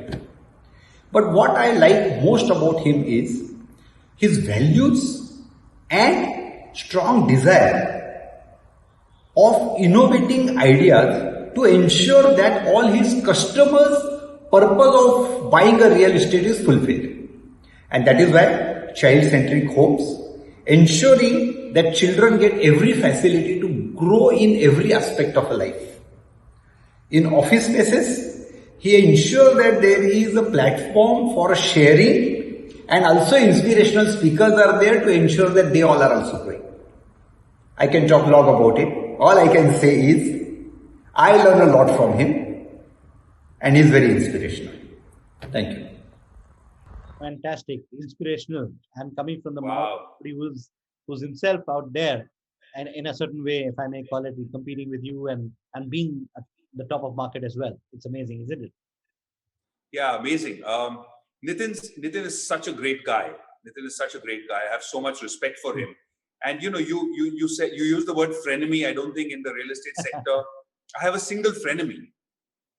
But what I like most about him is his values and strong desire of innovating ideas to ensure that all his customers' purpose of buying a real estate is fulfilled. And that is why child-centric homes, ensuring that children get every facility to grow in every aspect of a life. In office spaces, he ensures that there is a platform for sharing, and also inspirational speakers are there to ensure that they all are also growing. I can talk a lot about it. All I can say is, I learn a lot from him, and he's very inspirational. Thank you.
Fantastic, inspirational, and coming from the mouth of somebody who's himself out there, and in a certain way, if I may call it, competing with you and being at the top of market as well. It's amazing, isn't it?
Yeah, amazing. Nitin is such a great guy. Nitin is such a great guy. I have so much respect for him. And you said you used the word frenemy. I don't think in the real estate sector I have a single frenemy.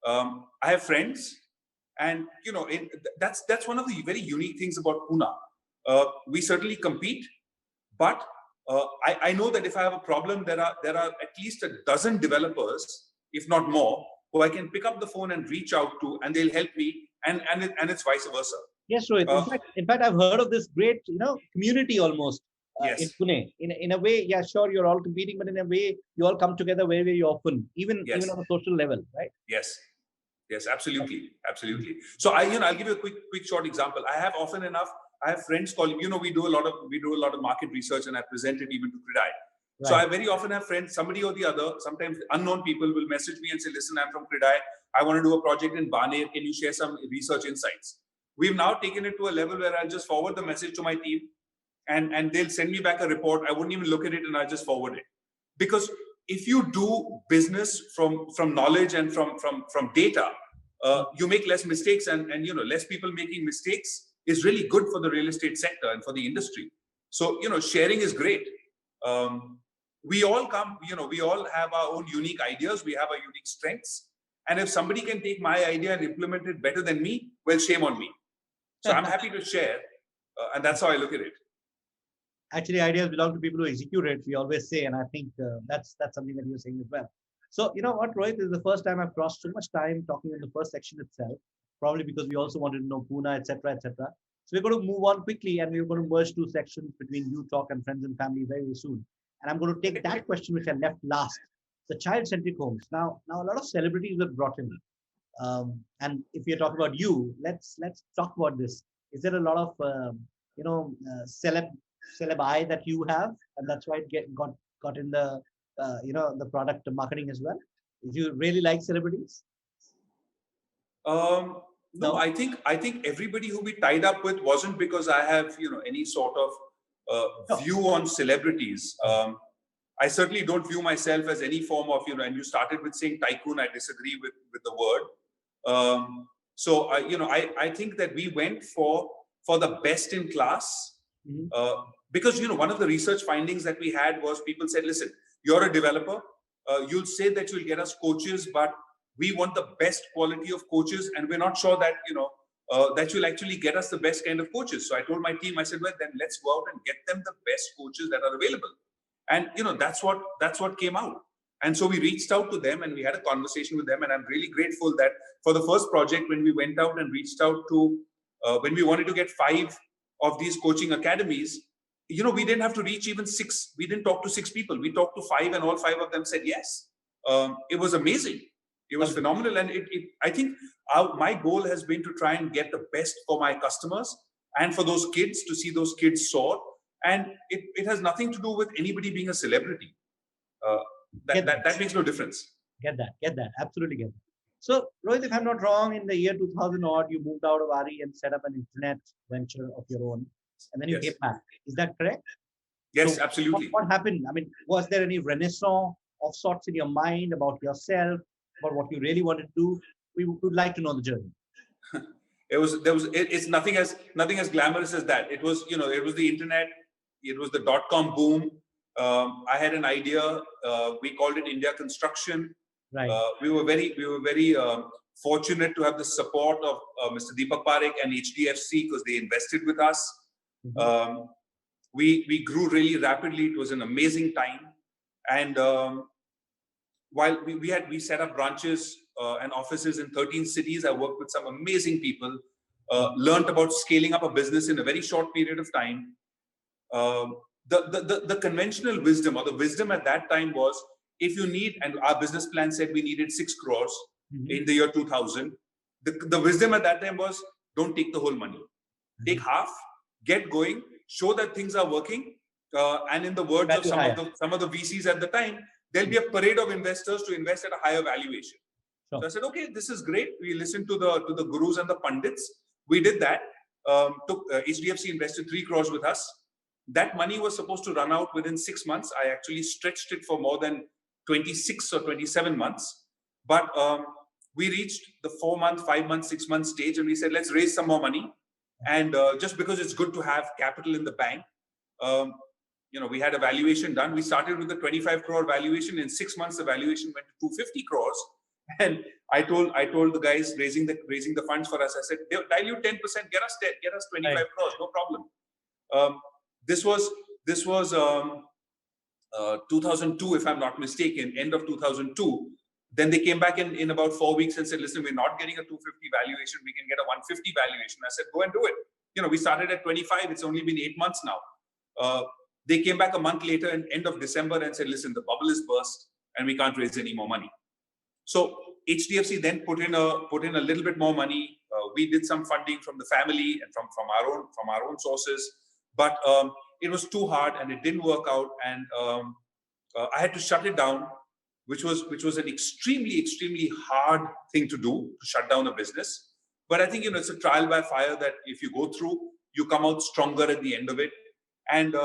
I have friends, and that's one of the very unique things about Pune. We certainly compete, but I know that if I have a problem, there are at least a dozen developers, if not more, who I can pick up the phone and reach out to, and they'll help me, and it's vice versa.
Yes, Rohit. In fact, I've heard of this great, community almost in Pune. In a way, yeah, sure, you're all competing, but in a way, you all come together very, very often, even on a social level, right?
Yes, absolutely. So I'll give you a quick short example. I have friends call, we do a lot of market research, and I present it even to CREDAI. Right. So I very often have friends, somebody or the other, sometimes unknown people will message me and say, listen, I'm from CREDAI. I want to do a project in Baner. Can you share some research insights? We've now taken it to a level where I'll just forward the message to my team, and they'll send me back a report. I wouldn't even look at it, and I'll just forward it. Because if you do business from knowledge and from data, you make less mistakes, and less people making mistakes is really good for the real estate sector and for the industry. So sharing is great. We all we all have our own unique ideas. We have our unique strengths. And if somebody can take my idea and implement it better than me, well, shame on me. So I'm happy to share. And that's how I look at it.
Actually, ideas belong to people who execute it, we always say. And I think that's something that you're saying as well. So, you know what, Rohit, this is the first time I've crossed so much time talking in the first section itself, probably because we also wanted to know Pune, etc., etc. So we're going to move on quickly, and we're going to merge two sections between You Talk and Friends and Family very, very soon. And I'm going to take that question which I left last, the child-centric homes. Now a lot of celebrities were brought in. And if you're talking about you, let's talk about this. Is there a lot of, celeb eye that you have, and that's why it got in the, the product marketing as well? Did you really like celebrities?
No, I think everybody who we tied up with wasn't because I have any sort of view on celebrities. I certainly don't view myself as any form of and you started with saying tycoon. I disagree with the word. So I think that we went for the best in class. Because one of the research findings that we had was people said, listen, you're a developer, you'll say that you'll get us coaches, but we want the best quality of coaches, and we're not sure that that you'll actually get us the best kind of coaches. So I told my team, I said, well, then let's go out and get them the best coaches that are available. And that's what came out. And so we reached out to them and we had a conversation with them, and I'm really grateful that for the first project, when we went out and reached out to when we wanted to get 5 of these coaching academies, we didn't have to reach even 6. We didn't talk to 6 people. We talked to 5, and all 5 of them said yes. It was amazing. It was phenomenal. And I think my goal has been to try and get the best for my customers and for those kids, to see those kids soar. and it has nothing to do with anybody being a celebrity. That makes no difference.
Get that. Absolutely get that. So, Rohit, if I'm not wrong, in the year 2000 odd, you moved out of RE and set up an internet venture of your own, and then you came back. Is that correct?
Yes,
So
absolutely.
What happened? I mean, was there any renaissance of sorts in your mind about yourself, about what you really wanted to do? We would like to know the journey.
It's nothing as glamorous as that. It was the internet. It was the .com boom. I had an idea. We called it India Construction.
Right.
We were very fortunate to have the support of Mr. Deepak Parekh and HDFC because they invested with us.
Mm-hmm.
We grew really rapidly. It was an amazing time, and while we set up branches and offices in 13 cities. I worked with some amazing people. Learned about scaling up a business in a very short period of time. The conventional wisdom, or the wisdom at that time, was if you need, and our business plan said we needed 6 crores in the year 2000. The wisdom at that time was, don't take the whole money. Take half, get going, show that things are working. And in the words of some of the VCs at the time, there'll be a parade of investors to invest at a higher valuation. Sure. So I said, okay, this is great. We listened to the gurus and the pandits. We did that. HDFC invested 3 crores with us. That money was supposed to run out within 6 months. I actually stretched it for more than 26 or 27 months. But we reached the 4-month, 5-month, 6-month stage, and we said, let's raise some more money. And just because it's good to have capital in the bank, we had a valuation done. We started with a 25 crore valuation. In 6 months, the valuation went to 250 crores. And I told the guys raising the funds for us, I said, dilute 10%, get us 25 crores, no problem. This was 2002, if I'm not mistaken, end of 2002. Then they came back in about 4 weeks and said, listen, we're not getting a 250 valuation. We can get a 150 valuation. I said, go and do it. We started at 25. It's only been 8 months now. They came back a month later in end of December and said, listen, the bubble is burst and we can't raise any more money. So HDFC then put in a little bit more money. We did some funding from the family and from our own sources, but it was too hard and it didn't work out. And I had to shut it down, which was an extremely hard thing to do, to shut down a business. But I think it's a trial by fire that if you go through, you come out stronger at the end of it. And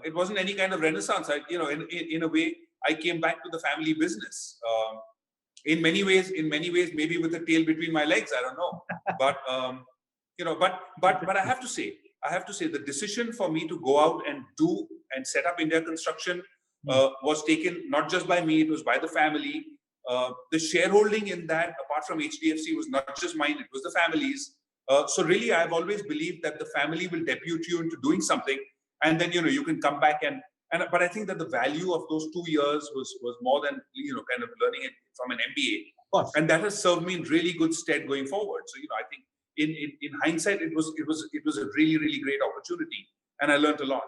it wasn't any kind of renaissance. In a way, I came back to the family business. In many ways, maybe with a tail between my legs, I don't know. But but I have to say, the decision for me to go out and do and set up India Construction was taken not just by me; it was by the family. The shareholding in that, apart from HDFC, was not just mine; it was the family's. So really, I've always believed that the family will depute you into doing something, and then you can come back and. But I think that the value of those 2 years was more than kind of learning it from an MBA, and that has served me in really good stead going forward. So I think in hindsight, it was a really great opportunity, and I learned a lot.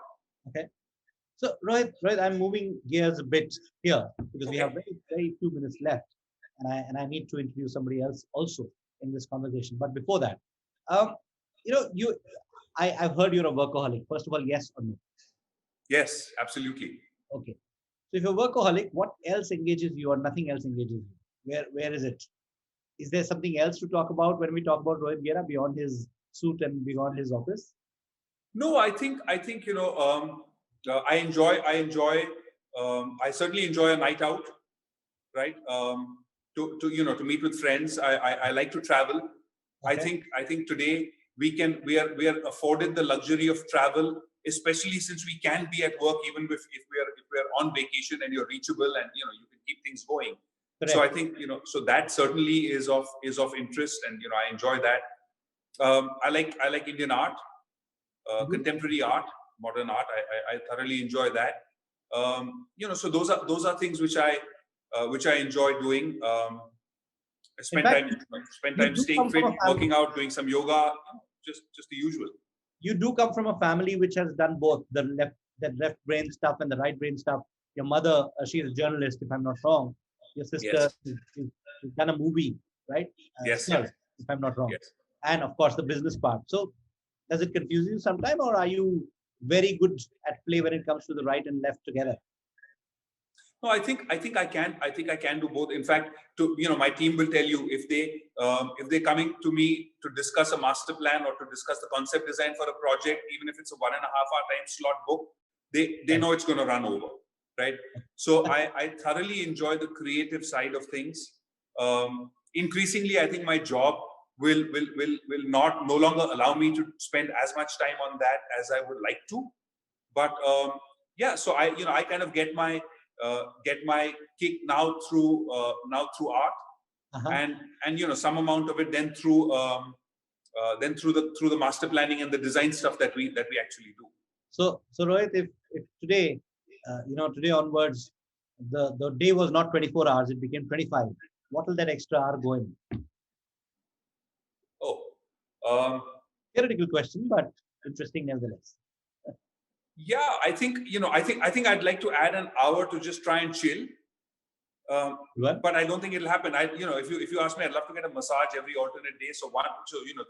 Okay, so Rohit, I'm moving gears a bit here because we have very few minutes left, and I need to introduce somebody else also in this conversation. But before that, I've heard you're a workaholic. First of all, yes or no?
Yes, absolutely.
Okay. So if you're a workaholic, what else engages you or nothing else engages you? Where is it? Is there something else to talk about when we talk about Rohit Gera beyond his suit and beyond his office?
No, I think I certainly enjoy a night out, right? To meet with friends. I like to travel. Okay. I think today we are afforded the luxury of travel, especially since we can be at work even if we're on vacation and you're reachable and you can keep things going. Correct. So I think so that certainly is of interest, and I enjoy that. I like Indian art, contemporary art, modern art. I thoroughly enjoy that. So those are things which I enjoy doing. I spend time staying fit, working out, doing some yoga, just the usual.
You do come from a family which has done both the left brain stuff and the right brain stuff. Your mother, she's a journalist, if I'm not wrong. Your sister is done a movie, right?
Yes.
If I'm not wrong.
Yes.
And of course, the business part. So does it confuse you sometime, or are you very good at play when it comes to the right and left together?
No, I think I can do both. In fact, my team will tell you if they're coming to me to discuss a master plan or to discuss the concept design for a project, even if it's a 1.5 hour time slot book, they know it's going to run over, right? So I thoroughly enjoy the creative side of things. Increasingly, I think my job will no longer allow me to spend as much time on that as I would like to. But so I kind of get my kick now through art, and some amount of it then through the master planning and the design stuff that we actually do.
So Rohit, if today, today onwards, the day was not 24 hours, it became 25. What will that extra hour go in? Theoretical question, but interesting nevertheless.
Yeah, I think I'd like to add an hour to just try and chill. But I don't think it'll happen. If you ask me, I'd love to get a massage every alternate day. So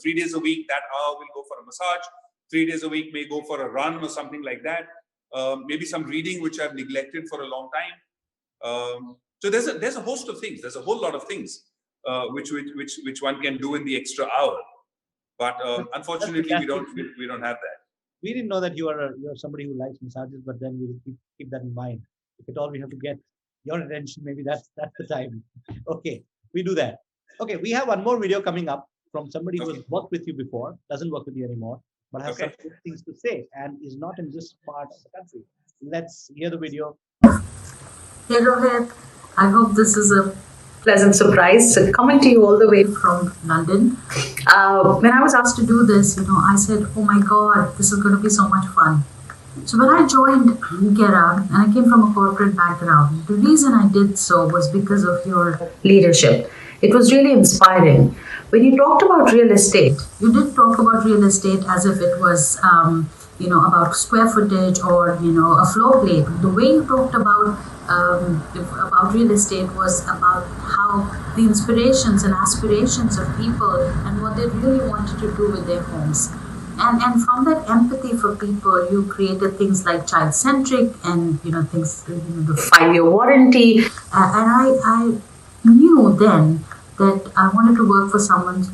3 days a week, that hour will go for a massage. 3 days a week may go for a run or something like that. Maybe some reading, which I've neglected for a long time. So there's a host of things. There's a whole lot of things which one can do in the extra hour. But unfortunately, we don't have that.
We didn't know that you're somebody who likes massages, but then we'll keep that in mind. If at all we have to get your attention, maybe that's the time. Okay, we do that. Okay, we have one more video coming up from somebody who has worked with you before, doesn't work with you anymore, but has some good things to say and is not in this part of the country. Let's hear the video.
Hey Rohit, I hope this is a pleasant surprise. So coming to you all the way from London. When I was asked to do this, I said, oh my God, this is going to be so much fun. So when I joined Gera, and I came from a corporate background, the reason I did so was because of your leadership. It was really inspiring. When you talked about real estate, you didn't talk about real estate as if it was, about square footage or, a floor plate. The way you talked about real estate was about how the inspirations and aspirations of people and what they really wanted to do with their homes. And from that empathy for people, you created things like child-centric and, things, the 5-year warranty. And I knew then that I wanted to work for someone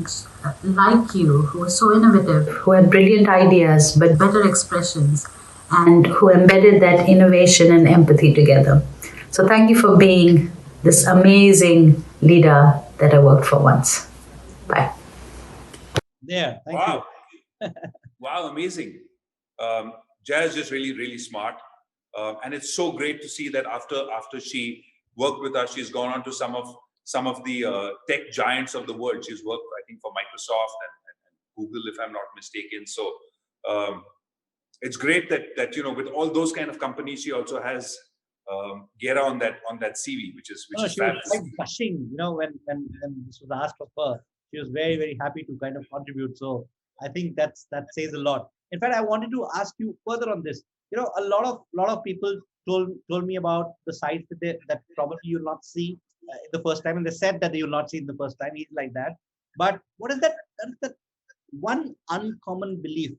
like you, who was so innovative, who had brilliant ideas, but better expressions, and who embedded that innovation and empathy together. So thank you for being this amazing leader that I worked for once. Bye.
There, thank you.
Wow, amazing. Jaya is just really, really smart. And it's so great to see that after she worked with us, she's gone on to some of the tech giants of the world. She's worked, I think, for Microsoft and Google, if I'm not mistaken. So it's great that with all those kind of companies, she also has Gera on that CV, which is
she
fabulous.
was quite gushing, when this was asked of her. She was very, very happy to kind of contribute. So I think that says a lot. In fact, I wanted to ask you further on this. A lot of people told me about the sites that probably you'll not see the first time, and they said that you'll not see it the first time. He's like that. But what is that one uncommon belief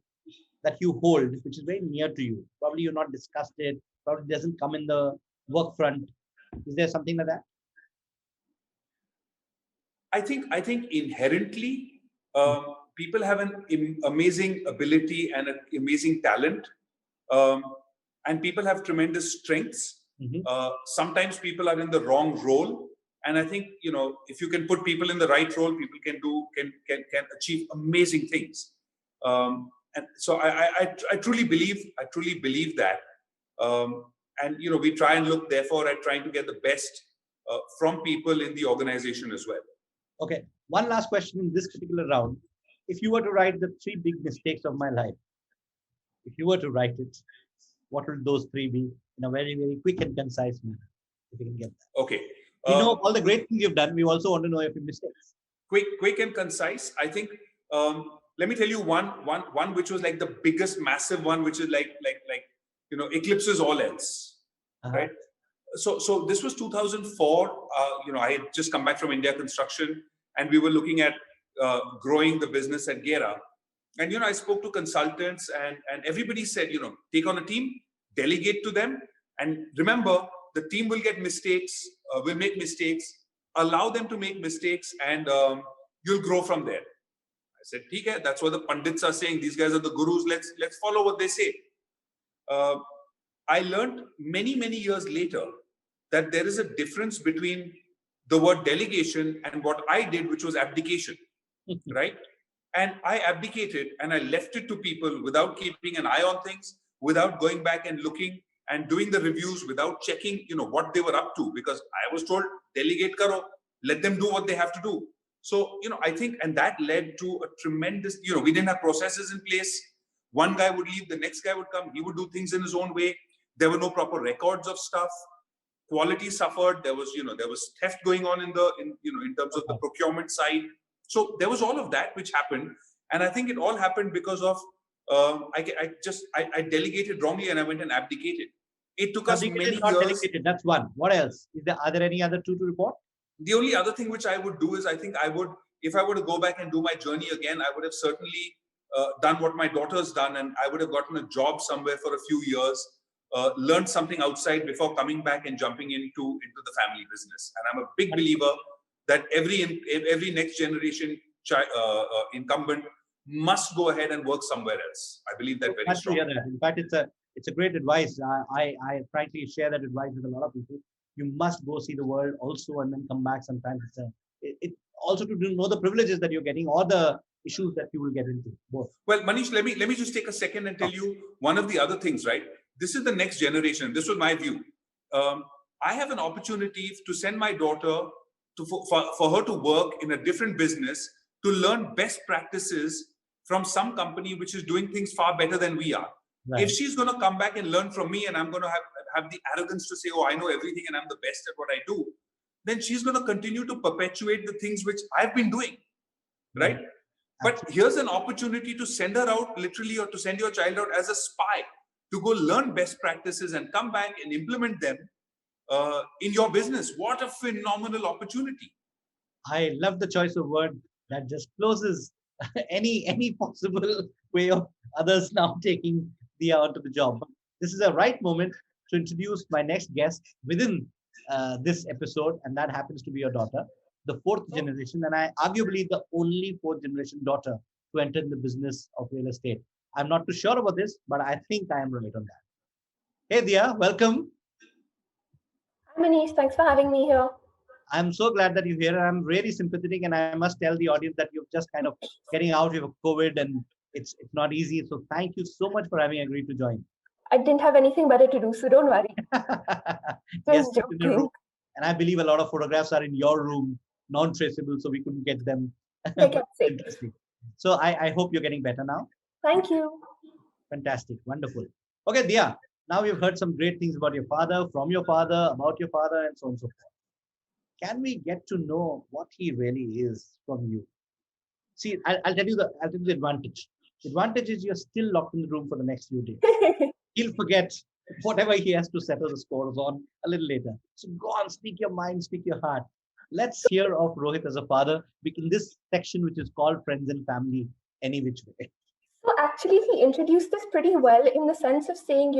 that you hold, which is very near to you? Probably you've not discussed it. Probably doesn't come in the work front. Is there something like that?
I think inherently people have an amazing ability and an amazing talent, and people have tremendous strengths. Sometimes people are in the wrong role, and I think if you can put people in the right role, people can achieve amazing things. And so I truly believe that, and we try and look therefore at trying to get the best from people in the organization as well.
Okay, one last question in this particular round. If you were to write the 3 big mistakes of my life, if you were to write it, what would those 3 be in a very, very quick and concise manner? If you can get that.
Okay.
We know all the great things you've done. We also want to know your mistakes.
Quick and concise. I think. Let me tell you one which was like the biggest, massive one, which is like eclipses all else, right? So this was 2004. I had just come back from India construction, and we were looking at growing the business at Gera. And, I spoke to consultants and everybody said, take on a team, delegate to them. And remember, the team will get mistakes, will make mistakes, allow them to make mistakes, and you'll grow from there. I said, okay, that's what the Pandits are saying. These guys are the gurus. Let's follow what they say. I learned many, many years later that there is a difference between the word delegation and what I did, which was abdication, right? And I abdicated and I left it to people without keeping an eye on things, without going back and looking and doing the reviews, without checking, what they were up to, because I was told, delegate karo, let them do what they have to do. So, I think, and that led to a tremendous, we didn't have processes in place. One guy would leave, the next guy would come, he would do things in his own way. There were no proper records of stuff. Quality suffered. There was theft going on in terms of the procurement side. So there was all of that which happened, and I think it all happened because of I delegated wrongly and I went and abdicated. It took us many years.
Delegated, that's one. What else? Are there any other two to report?
The only other thing which I would do is, I think I would, if I were to go back and do my journey again, I would have certainly done what my daughter's done, and I would have gotten a job somewhere for a few years, learned something outside before coming back and jumping into the family business. And I'm a big believer that every next generation incumbent must go ahead and work somewhere else. I believe that very strongly.
In fact, it's a great advice. I frankly share that advice with a lot of people. You must go see the world also and then come back. Sometimes it's also to know the privileges that you're getting or the issues that you will get into. Both.
Well, Manish, let me just take a second and tell you one of the other things, right? This is the next generation. This was my view. I have an opportunity to send my daughter for her to work in a different business, to learn best practices from some company which is doing things far better than we are. Right. If she's going to come back and learn from me, and I'm going to have the arrogance to say, oh, I know everything and I'm the best at what I do, then she's going to continue to perpetuate the things which I've been doing, right? But here's an opportunity to send her out literally, or to send your child out as a spy, to go learn best practices and come back and implement them in your business. What a phenomenal opportunity.
I love the choice of word that just closes any possible way of others now taking the onto the job. This is a right moment to introduce my next guest within this episode, and that happens to be your daughter, the fourth generation, and I arguably the only fourth generation daughter to enter in the business of real estate. I'm not too sure about this, but I think I am right on that. Hey Dia, welcome.
Hi Manish, thanks for having me here.
I'm so glad that you're here. I'm really sympathetic, and I must tell the audience that you're just kind of getting out of COVID, and it's not easy. So thank you so much for having agreed to join.
I didn't have anything better to do, so don't worry.
Yes, joking. And I believe a lot of photographs are in your room, non-traceable, so we couldn't get them.
They kept safe.
So I hope you're getting better now.
Thank you.
Fantastic. Wonderful. Okay, Dia, now we've heard some great things about your father, from your father, about your father, and so on and so forth. Can we get to know what he really is from you? See, I'll tell you the advantage. The advantage is you're still locked in the room for the next few days. He'll forget whatever he has to settle the scores on a little later. So go on, speak your mind, speak your heart. Let's hear of Rohit as a father in this section, which is called Friends and Family, any which way.
So actually, he introduced this pretty well in the sense of saying,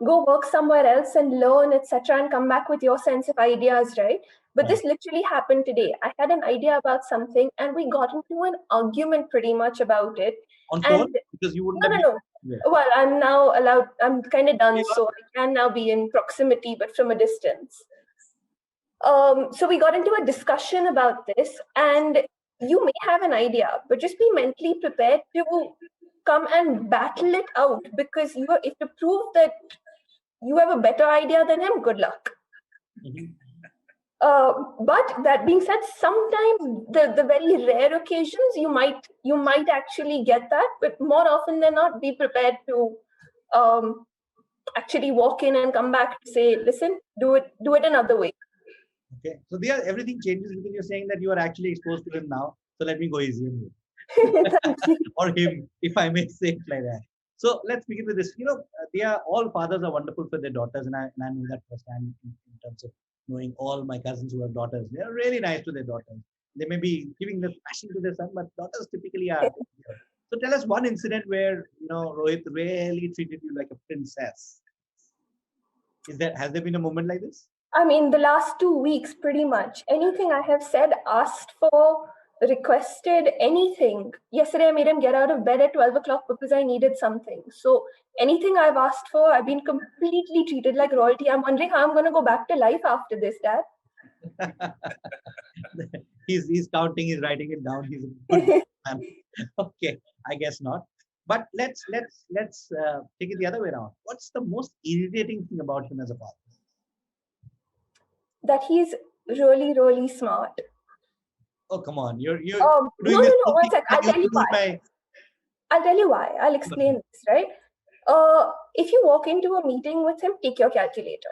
go work somewhere else and learn, etc., and come back with your sense of ideas, right? But this literally happened today. I had an idea about something, and we got into an argument pretty much about it.
On phone? Because you wouldn't
No. Yeah. Well, I'm now allowed, I'm kind of done, so I can now be in proximity, but from a distance. So we got into a discussion about this, and you may have an idea, but just be mentally prepared to come and battle it out, because if to prove that you have a better idea than him, good luck. Mm-hmm. But that being said, sometimes the very rare occasions you might actually get that, but more often than not, be prepared to actually walk in and come back to say, listen, do it another way.
Okay, so everything changes because you're saying that you are actually exposed to him now. So let me go easy on you. Or him, if I may say it like that. So let's begin with this. All fathers are wonderful for their daughters, and I know that firsthand in terms of knowing all my cousins who have daughters. They are really nice to their daughters. They may be giving the passion to their son, but daughters typically are So tell us one incident where Rohit really treated you like a princess. Has there been a moment like this?
I mean, the last 2 weeks, pretty much. Anything I have said, asked for, requested, anything. Yesterday, I made him get out of bed at 12 o'clock because I needed something. So anything I've asked for, I've been completely treated like royalty. I'm wondering how I'm going to go back to life after this, Dad.
he's counting, he's writing it down. He's a good man. Okay, I guess not. But let's take it the other way around. What's the most irritating thing about him as a father?
That he's really, really smart.
Oh, come on. You're doing
no,
this.
One sec. I'll tell you why. I'll tell you why. I'll explain this, right? If you walk into a meeting with him, take your calculator.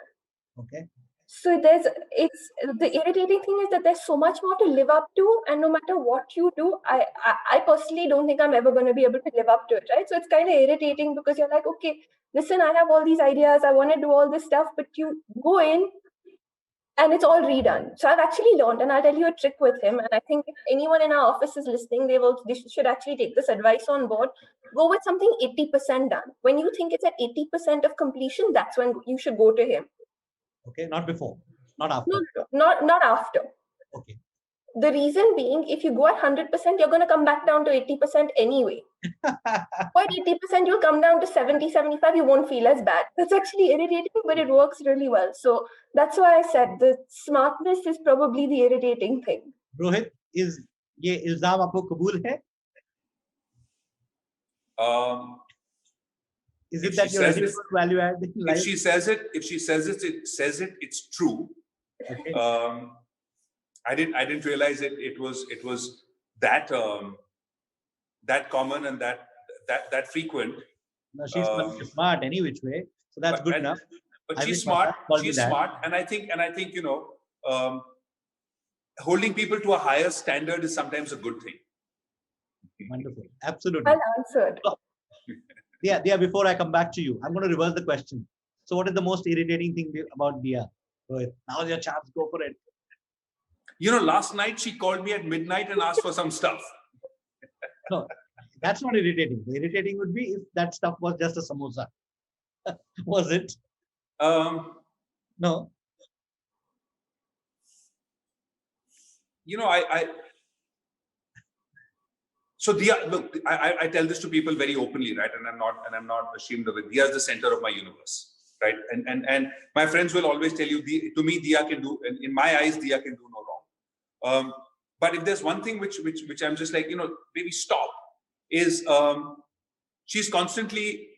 Okay.
So the irritating thing is that there's so much more to live up to, and no matter what you do, I personally don't think I'm ever going to be able to live up to it, right? So it's kind of irritating because you're like, okay, listen, I have all these ideas, I want to do all this stuff, but you go in and it's all redone. So I've actually learned, and I'll tell you a trick with him. And I think if anyone in our office is listening, they should actually take this advice on board. Go with something 80% done. When you think it's at 80% of completion, that's when you should go to him.
Okay, not before, not after.
No, not after.
Okay.
The reason being, if you go at 100%, you're going to come back down to 80% anyway. But 80%, you'll come down to 70, 75, you won't feel as bad. That's actually irritating, but it works really well. So that's why I said the smartness is probably the irritating thing.
Rohit, is ye ilzam aapko kabul hai? Is it that you're a value add in life?
If she says it, it's true.
Okay.
I didn't realize it was that that common and that frequent.
No, she's smart any which way, so that's good enough.
But she's smart. She's smart, and I think holding people to a higher standard is sometimes a good thing.
Wonderful, absolutely.
Well answered.
Dia, before I come back to you, I'm going to reverse the question. So, what is the most irritating thing about Dia? Rohit, now's your chance. Go for it.
Last night she called me at midnight and asked for some stuff.
No, that's not irritating. The irritating would be if that stuff was just a samosa. Was it? No.
So Dia, look, I tell this to people very openly, right? And I'm not ashamed of it. Dia is the center of my universe, right? And my friends will always tell you, to me, Dia can do, in my eyes, Dia can do no wrong. But if there's one thing which I'm just like, maybe stop, is she's constantly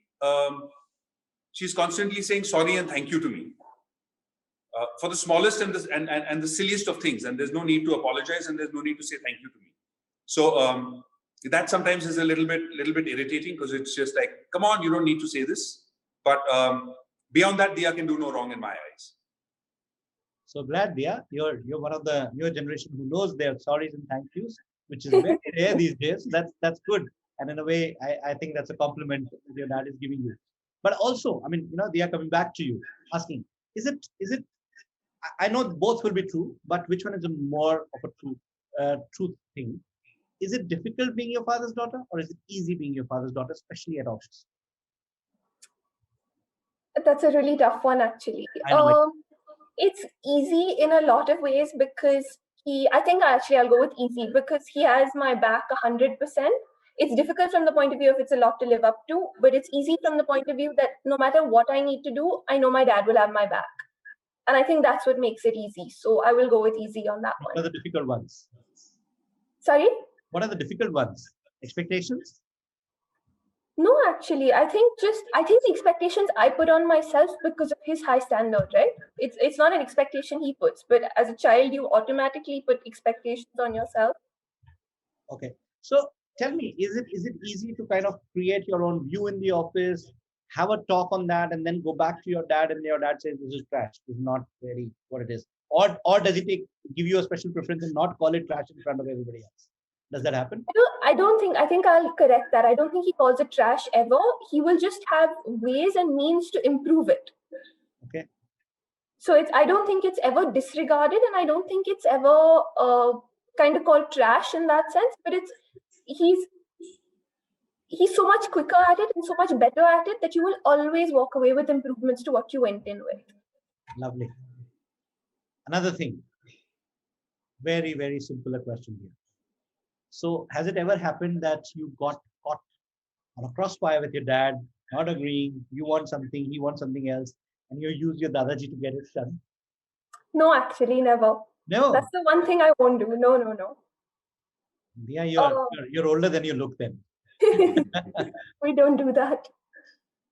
saying sorry and thank you to me for the smallest and the silliest of things, and there's no need to apologize and there's no need to say thank you to me. So that sometimes is a little bit irritating because it's just like, come on, you don't need to say this. But beyond that, Dia can do no wrong in my eyes.
So glad, Dia, you're one of the newer generation who knows their sorries and thank yous, which is very rare these days. That's good, and in a way, I think that's a compliment that your dad is giving you. But also, I mean, Dia, coming back to you, asking, is it? I know both will be true, but which one is more of a truth thing? Is it difficult being your father's daughter, or is it easy being your father's daughter, especially at office?
That's a really tough one, actually. It's easy in a lot of ways because I'll go with easy because he has my back 100%. It's difficult from the point of view of it's a lot to live up to, but it's easy from the point of view that no matter what I need to do, I know my dad will have my back. And I think that's what makes it easy. So I will go with easy on that one.
What are the difficult ones?
Sorry?
What are the difficult ones? Expectations?
No, actually, I think the expectations I put on myself because of his high standard, right? It's not an expectation he puts, but as a child, you automatically put expectations on yourself.
Okay. So tell me, is it easy to kind of create your own view in the office, have a talk on that, and then go back to your dad, and your dad says this is trash, this is not really what it is, or does it give you a special preference and not call it trash in front of everybody else? Does that happen?
I think I'll correct that. I don't think he calls it trash ever. He will just have ways and means to improve it.
Okay.
So I don't think it's ever disregarded, and I don't think it's ever kind of called trash in that sense. But he's so much quicker at it and so much better at it that you will always walk away with improvements to what you went in with.
Lovely. Another thing, very, very simple a question here. So has it ever happened that you got caught on a crossfire with your dad, not agreeing, you want something, he wants something else, and you use your Dadaji to get it done?
No, actually, never.
No.
That's the one thing I won't do. No.
Yeah, you're older than you look then.
We don't do that.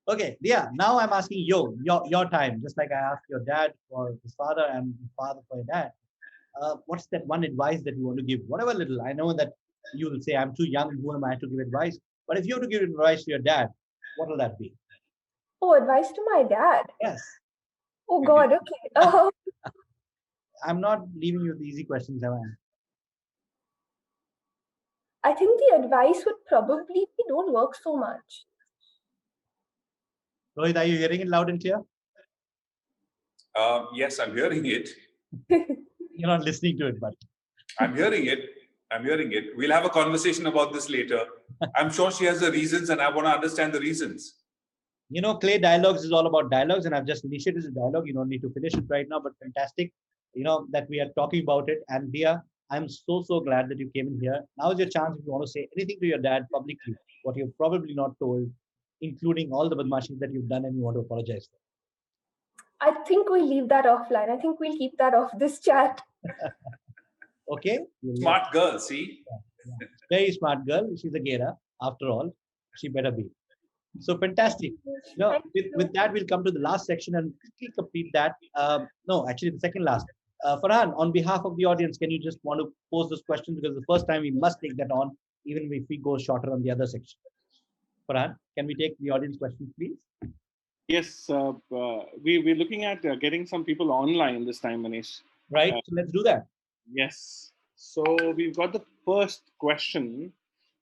Okay, yeah. Now I'm asking you, your time, just like I asked your dad for his father and father for your dad. What's that one advice that you want to give? Whatever little. I know that you will say I'm too young. Who am I to give advice? But if you have to give advice to your dad, what will that be?
Oh, advice to my dad.
Yes.
Oh God. Okay.
I'm not leaving you with easy questions, am
I think the advice would probably be don't work so much.
Rohit, are you hearing it loud and clear?
Yes, I'm hearing it.
You're not listening to it, but
I'm hearing it. We'll have a conversation about this later. I'm sure she has the reasons and I want to understand the reasons.
You know, Clay Dialogues is all about dialogues, and I've just initiated a dialogue. You don't need to finish it right now, but fantastic, you know, that we are talking about it. And Dia, I'm so glad that you came in here. Now is your chance if you want to say anything to your dad publicly, what you've probably not told, including all the badmashis that you've done and you want to apologize for.
I think we'll leave that offline. I think we'll keep that off this chat.
Okay?
Smart girl, see?
Yeah. Very smart girl. She's a Gera, after all. She better be. So fantastic. No, with that, we'll come to the last section and quickly complete that. No, actually, the second last. Farhan, on behalf of the audience, can you just want to pose this question? Because the first time we must take that on, even if we go shorter on the other section. Farhan, can we take the audience questions, please?
Yes, we're looking at getting some people online this time, Manish.
Right, so let's do that.
Yes. So we've got the first question.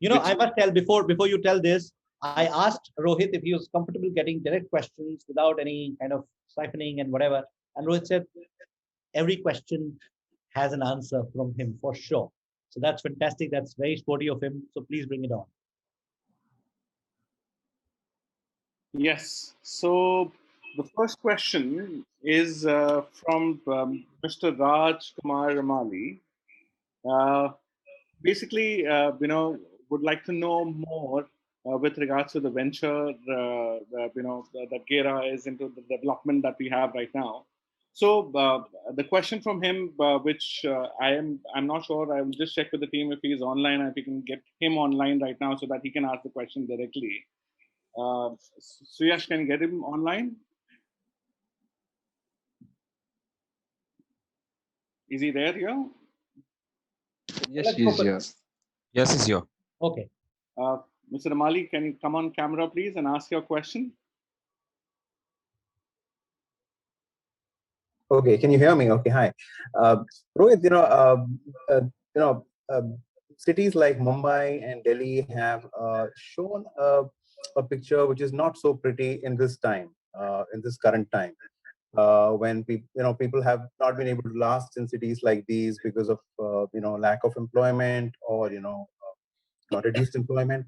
You know, I must tell before you tell this, I asked Rohit if he was comfortable getting direct questions without any kind of siphoning and whatever. And Rohit said, every question has an answer from him for sure. So that's fantastic. That's very sporty of him. So please bring it on.
Yes. So the first question is from Mr. Raj Kumar Ramali. Basically, would like to know more with regards to the venture, that Gera is into the development that we have right now. So the question from him, which I'm not sure, I will just check with the team if he's online and if we can get him online right now so that he can ask the question directly. Suyash, can you get him online? Is he there here?
Yes, he's here. Yes, he's here.
Okay.
Mr. Ramali, can you come on camera, please, and ask your question?
Okay, can you hear me? Okay, hi. Rohit, cities like Mumbai and Delhi have shown a picture which is not so pretty in this time, in this current time. When people have not been able to last in cities like these because of lack of employment or reduced employment.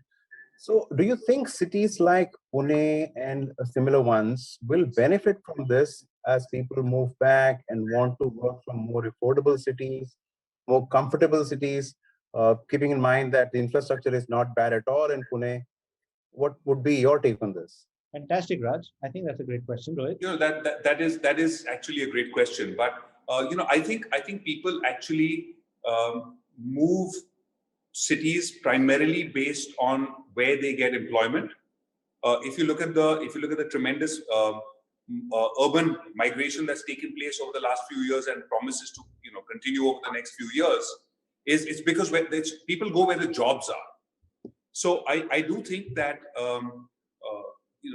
So, do you think cities like Pune and similar ones will benefit from this as people move back and want to work from more affordable cities, more comfortable cities, keeping in mind that the infrastructure is not bad at all in Pune? What would be your take on this?
Fantastic, Raj. I think that's a great question, Rohit.
You know, that is actually a great question. But I think people actually move cities primarily based on where they get employment. If you look at the tremendous urban migration that's taken place over the last few years and promises to continue over the next few years, it's because people go where the jobs are. So I do think that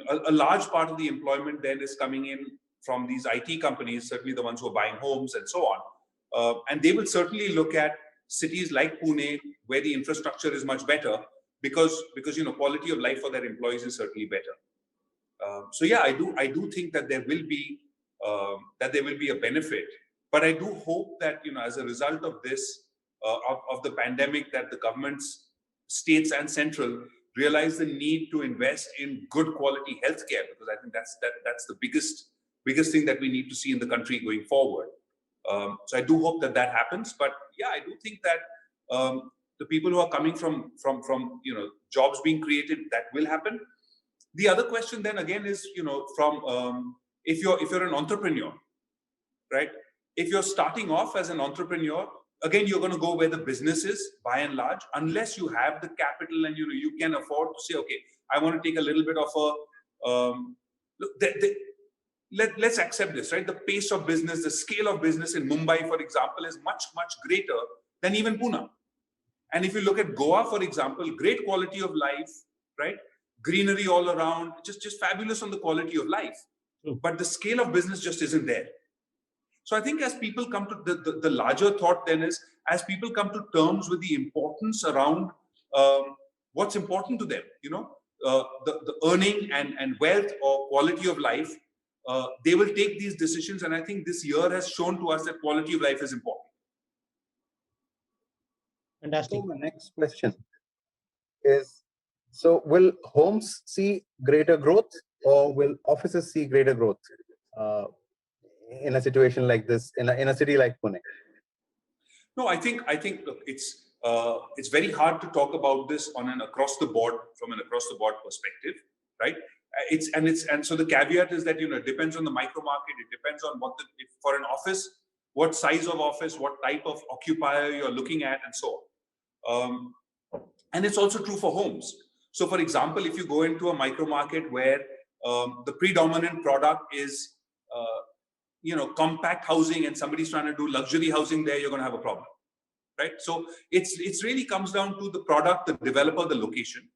a large part of the employment then is coming in from these IT companies, certainly the ones who are buying homes and so on. And they will certainly look at cities like Pune, where the infrastructure is much better, because quality of life for their employees is certainly better. So yeah, I do think that there will be a benefit, but I do hope that as a result of this of the pandemic, that the governments, states and central, realize the need to invest in good quality healthcare, because I think that's the biggest thing that we need to see in the country going forward. So I do hope that happens. But yeah, I do think that the people who are coming from jobs being created, that will happen. The other question then again is, from if you're an entrepreneur, right? If you're starting off as an entrepreneur, again, you're going to go where the business is, by and large, unless you have the capital and you can afford to say, okay, I want to take a little bit of let's accept this, right? The pace of business, the scale of business in Mumbai, for example, is much, much greater than even Pune. And if you look at Goa, for example, great quality of life, right? Greenery all around, just fabulous on the quality of life. But the scale of business just isn't there. So I think as people come to the larger thought then is, as people come to terms with the importance around what's important to them, the earning and wealth or quality of life, they will take these decisions. And I think this year has shown to us that quality of life is important.
Fantastic. So my next question is, so will homes see greater growth, or will offices see greater growth in a situation like this, in a city like Pune?
No, I think look, it's very hard to talk about this from an across the board perspective, right? So the caveat is that it depends on the micro market. It depends on for an office, what size of office, what type of occupier you're looking at, and so on. And it's also true for homes. So, for example, if you go into a micro market where the predominant product is compact housing, and somebody's trying to do luxury housing there, you're going to have a problem, right? So it's really comes down to the product, the developer, the location.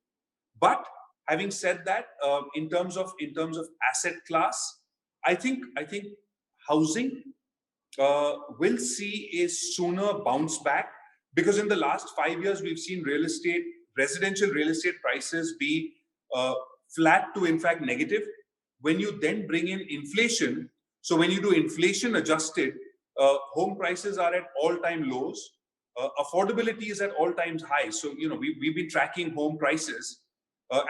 But having said that, in terms of asset class, I think housing will see a sooner bounce back, because in the last 5 years we've seen residential real estate prices be flat to in fact negative. When you then bring in inflation, so when you do inflation adjusted, home prices are at all-time lows. Affordability is at all-time highs. So we've been tracking home prices.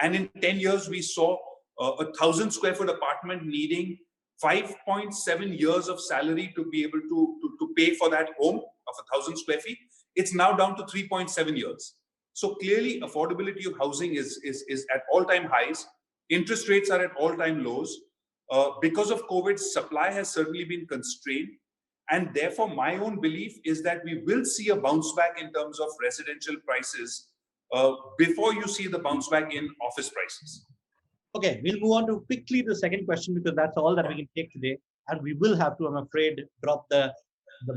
And in 10 years, we saw a 1,000 square foot apartment needing 5.7 years of salary to be able to pay for that home of 1,000 square feet. It's now down to 3.7 years. So clearly, affordability of housing is at all-time highs. Interest rates are at all-time lows. Because of COVID, supply has certainly been constrained. And therefore, my own belief is that we will see a bounce back in terms of residential prices before you see the bounce back in office prices.
Okay, we'll move on to quickly the second question, because that's all that we can take today. And we will have to, I'm afraid, drop the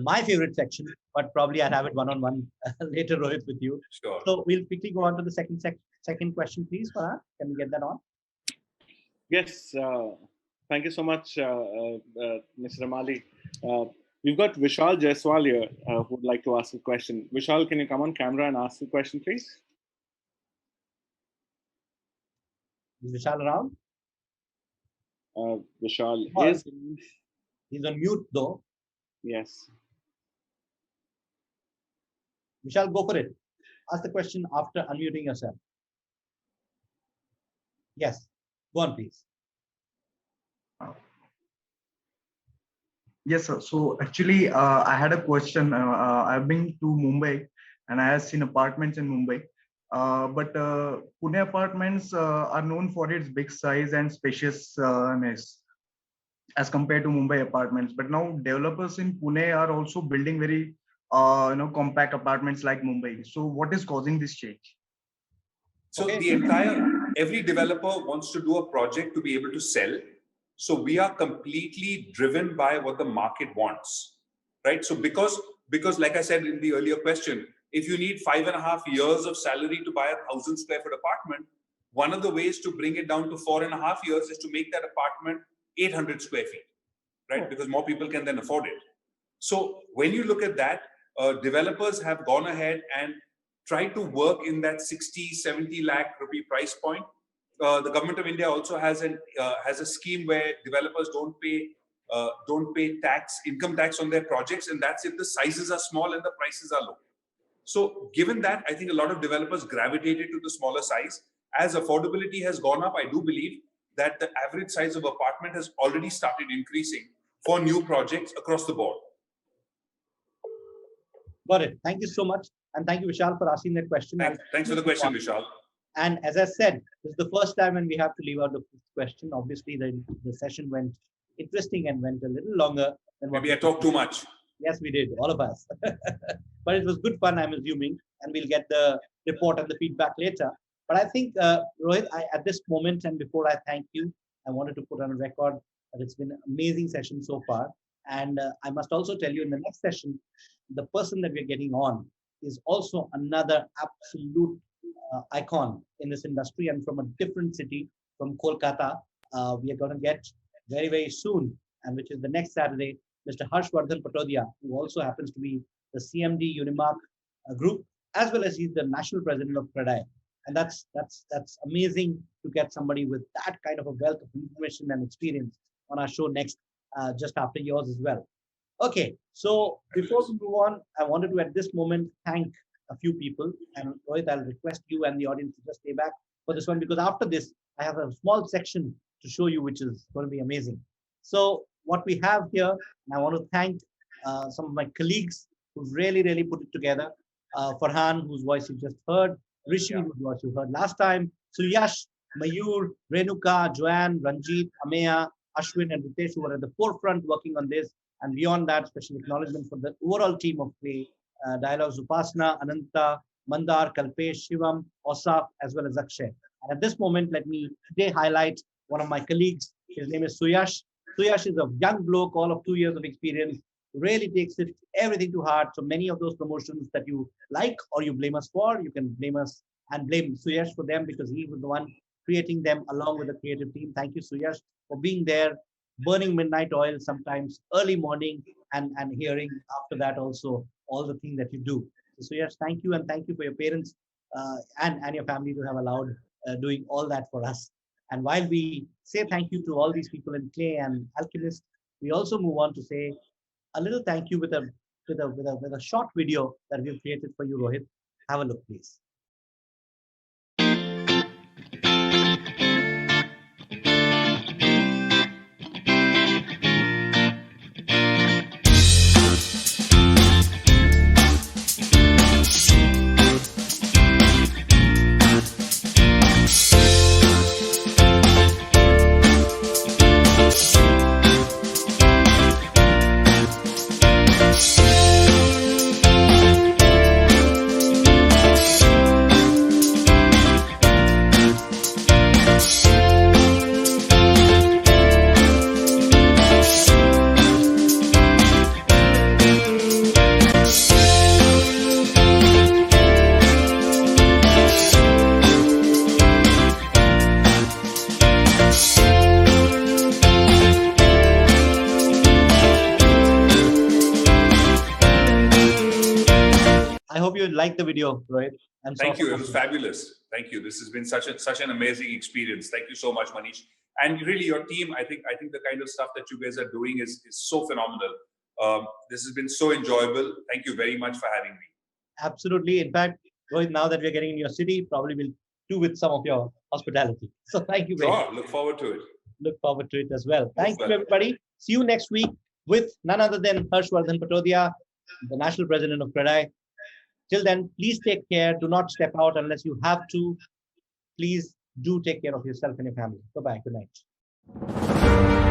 my favorite section, but probably I'll have it one-on-one later, Rohit, with you.
Sure.
So we'll quickly go on to the second question, please, Farhan. Can we get that on?
Yes. Thank you so much, Mr. Ramali. We've got Vishal Jaiswal here who would like to ask a question. Vishal, can you come on camera and ask the question, please?
Is Vishal around?
Vishal is.
He's on mute, though.
Yes.
Vishal, go for it. Ask the question after unmuting yourself. Yes. Go on, please.
Yes, sir. So actually, I had a question. I've been to Mumbai and I have seen apartments in Mumbai. But Pune apartments are known for its big size and spaciousness as compared to Mumbai apartments. But now developers in Pune are also building very compact apartments like Mumbai. So what is causing this change?
So every developer wants to do a project to be able to sell. So we are completely driven by what the market wants, right? So because like I said in the earlier question, if you need 5.5 years of salary to buy 1,000 square foot apartment, one of the ways to bring it down to 4.5 years is to make that apartment 800 square feet, right? Because more people can then afford it. So when you look at that, developers have gone ahead and tried to work in that 60-70 lakh rupee price point. The government of India also has a scheme where developers don't pay income tax on their projects, and that's if the sizes are small and the prices are low. So given that, I think a lot of developers gravitated to the smaller size, as affordability has gone up, I do believe that the average size of apartment has already started increasing for new projects across the board.
Got it. Thank you so much. And thank you, Vishal, for asking that question.
Thanks for the question, Vishal.
And as I said, this is the first time when we have to leave out the fifth question. Obviously, the session went interesting and went a little longer than what
Maybe I talked too much.
Yes, we did, all of us. But it was good fun, I'm assuming, and we'll get the report and the feedback later. But I think, Rohit, at this moment and before I thank you, I wanted to put on a record that it's been an amazing session so far. And I must also tell you, in the next session, the person that we're getting on is also another absolute icon in this industry and from a different city, from Kolkata. We are going to get very, very soon, and which is the next Saturday, Mr. Vardhan Patodia, who also happens to be the CMD Unimark group, as well as he's the national president of CREDAI. And that's amazing to get somebody with that kind of a wealth of information and experience on our show next, just after yours as well. Okay, so before we move on, I wanted to at this moment thank a few people, and Rohit, I'll request you and the audience to just stay back for this one, because after this, I have a small section to show you, which is going to be amazing. So what we have here, and I want to thank some of my colleagues who really, really put it together. Farhan, whose voice you just heard, Rishi, whose voice you heard last time, Suyash, Mayur, Renuka, Joanne, Ranjit, Ameya, Ashwin, and Ritesh, who are at the forefront working on this. And beyond that, special acknowledgement for the overall team of Clay Dialogues, Upasna, Ananta, Mandar, Kalpesh, Shivam, Osaf, as well as Akshay. And at this moment, let me today highlight one of my colleagues. His name is Suyash. Suyash is a young bloke, all of 2 years of experience, really takes it everything to heart. So many of those promotions that you like or you blame us for, you can blame us and blame Suyash for them, because he was the one creating them along with the creative team. Thank you, Suyash, for being there, burning midnight oil sometimes early morning, and hearing after that also all the things that you do. So Suyash, thank you, and thank you for your parents and your family to have allowed doing all that for us. And while we say thank you to all these people in Clay and Alchemist, we also move on to say a little thank you with a short video that we've created for you, Rohit. Have a look, please. Like the video, right? And
thank you. It was fabulous. Thank you. This has been such an amazing experience. Thank you so much, Manish. And really, your team. I think the kind of stuff that you guys are doing is so phenomenal. This has been so enjoyable. Thank you very much for having me.
Absolutely. In fact, Rohit, now that we're getting in your city, probably will do with some of your hospitality. So thank you very much.
Sure. Look forward to it.
Look forward to it as well. Thank you, everybody. See you next week with none other than Vardhan Patodia, the National President of CREDAI. Till then, please take care. Do not step out unless you have to. Please do take care of yourself and your family. Bye-bye. Good night.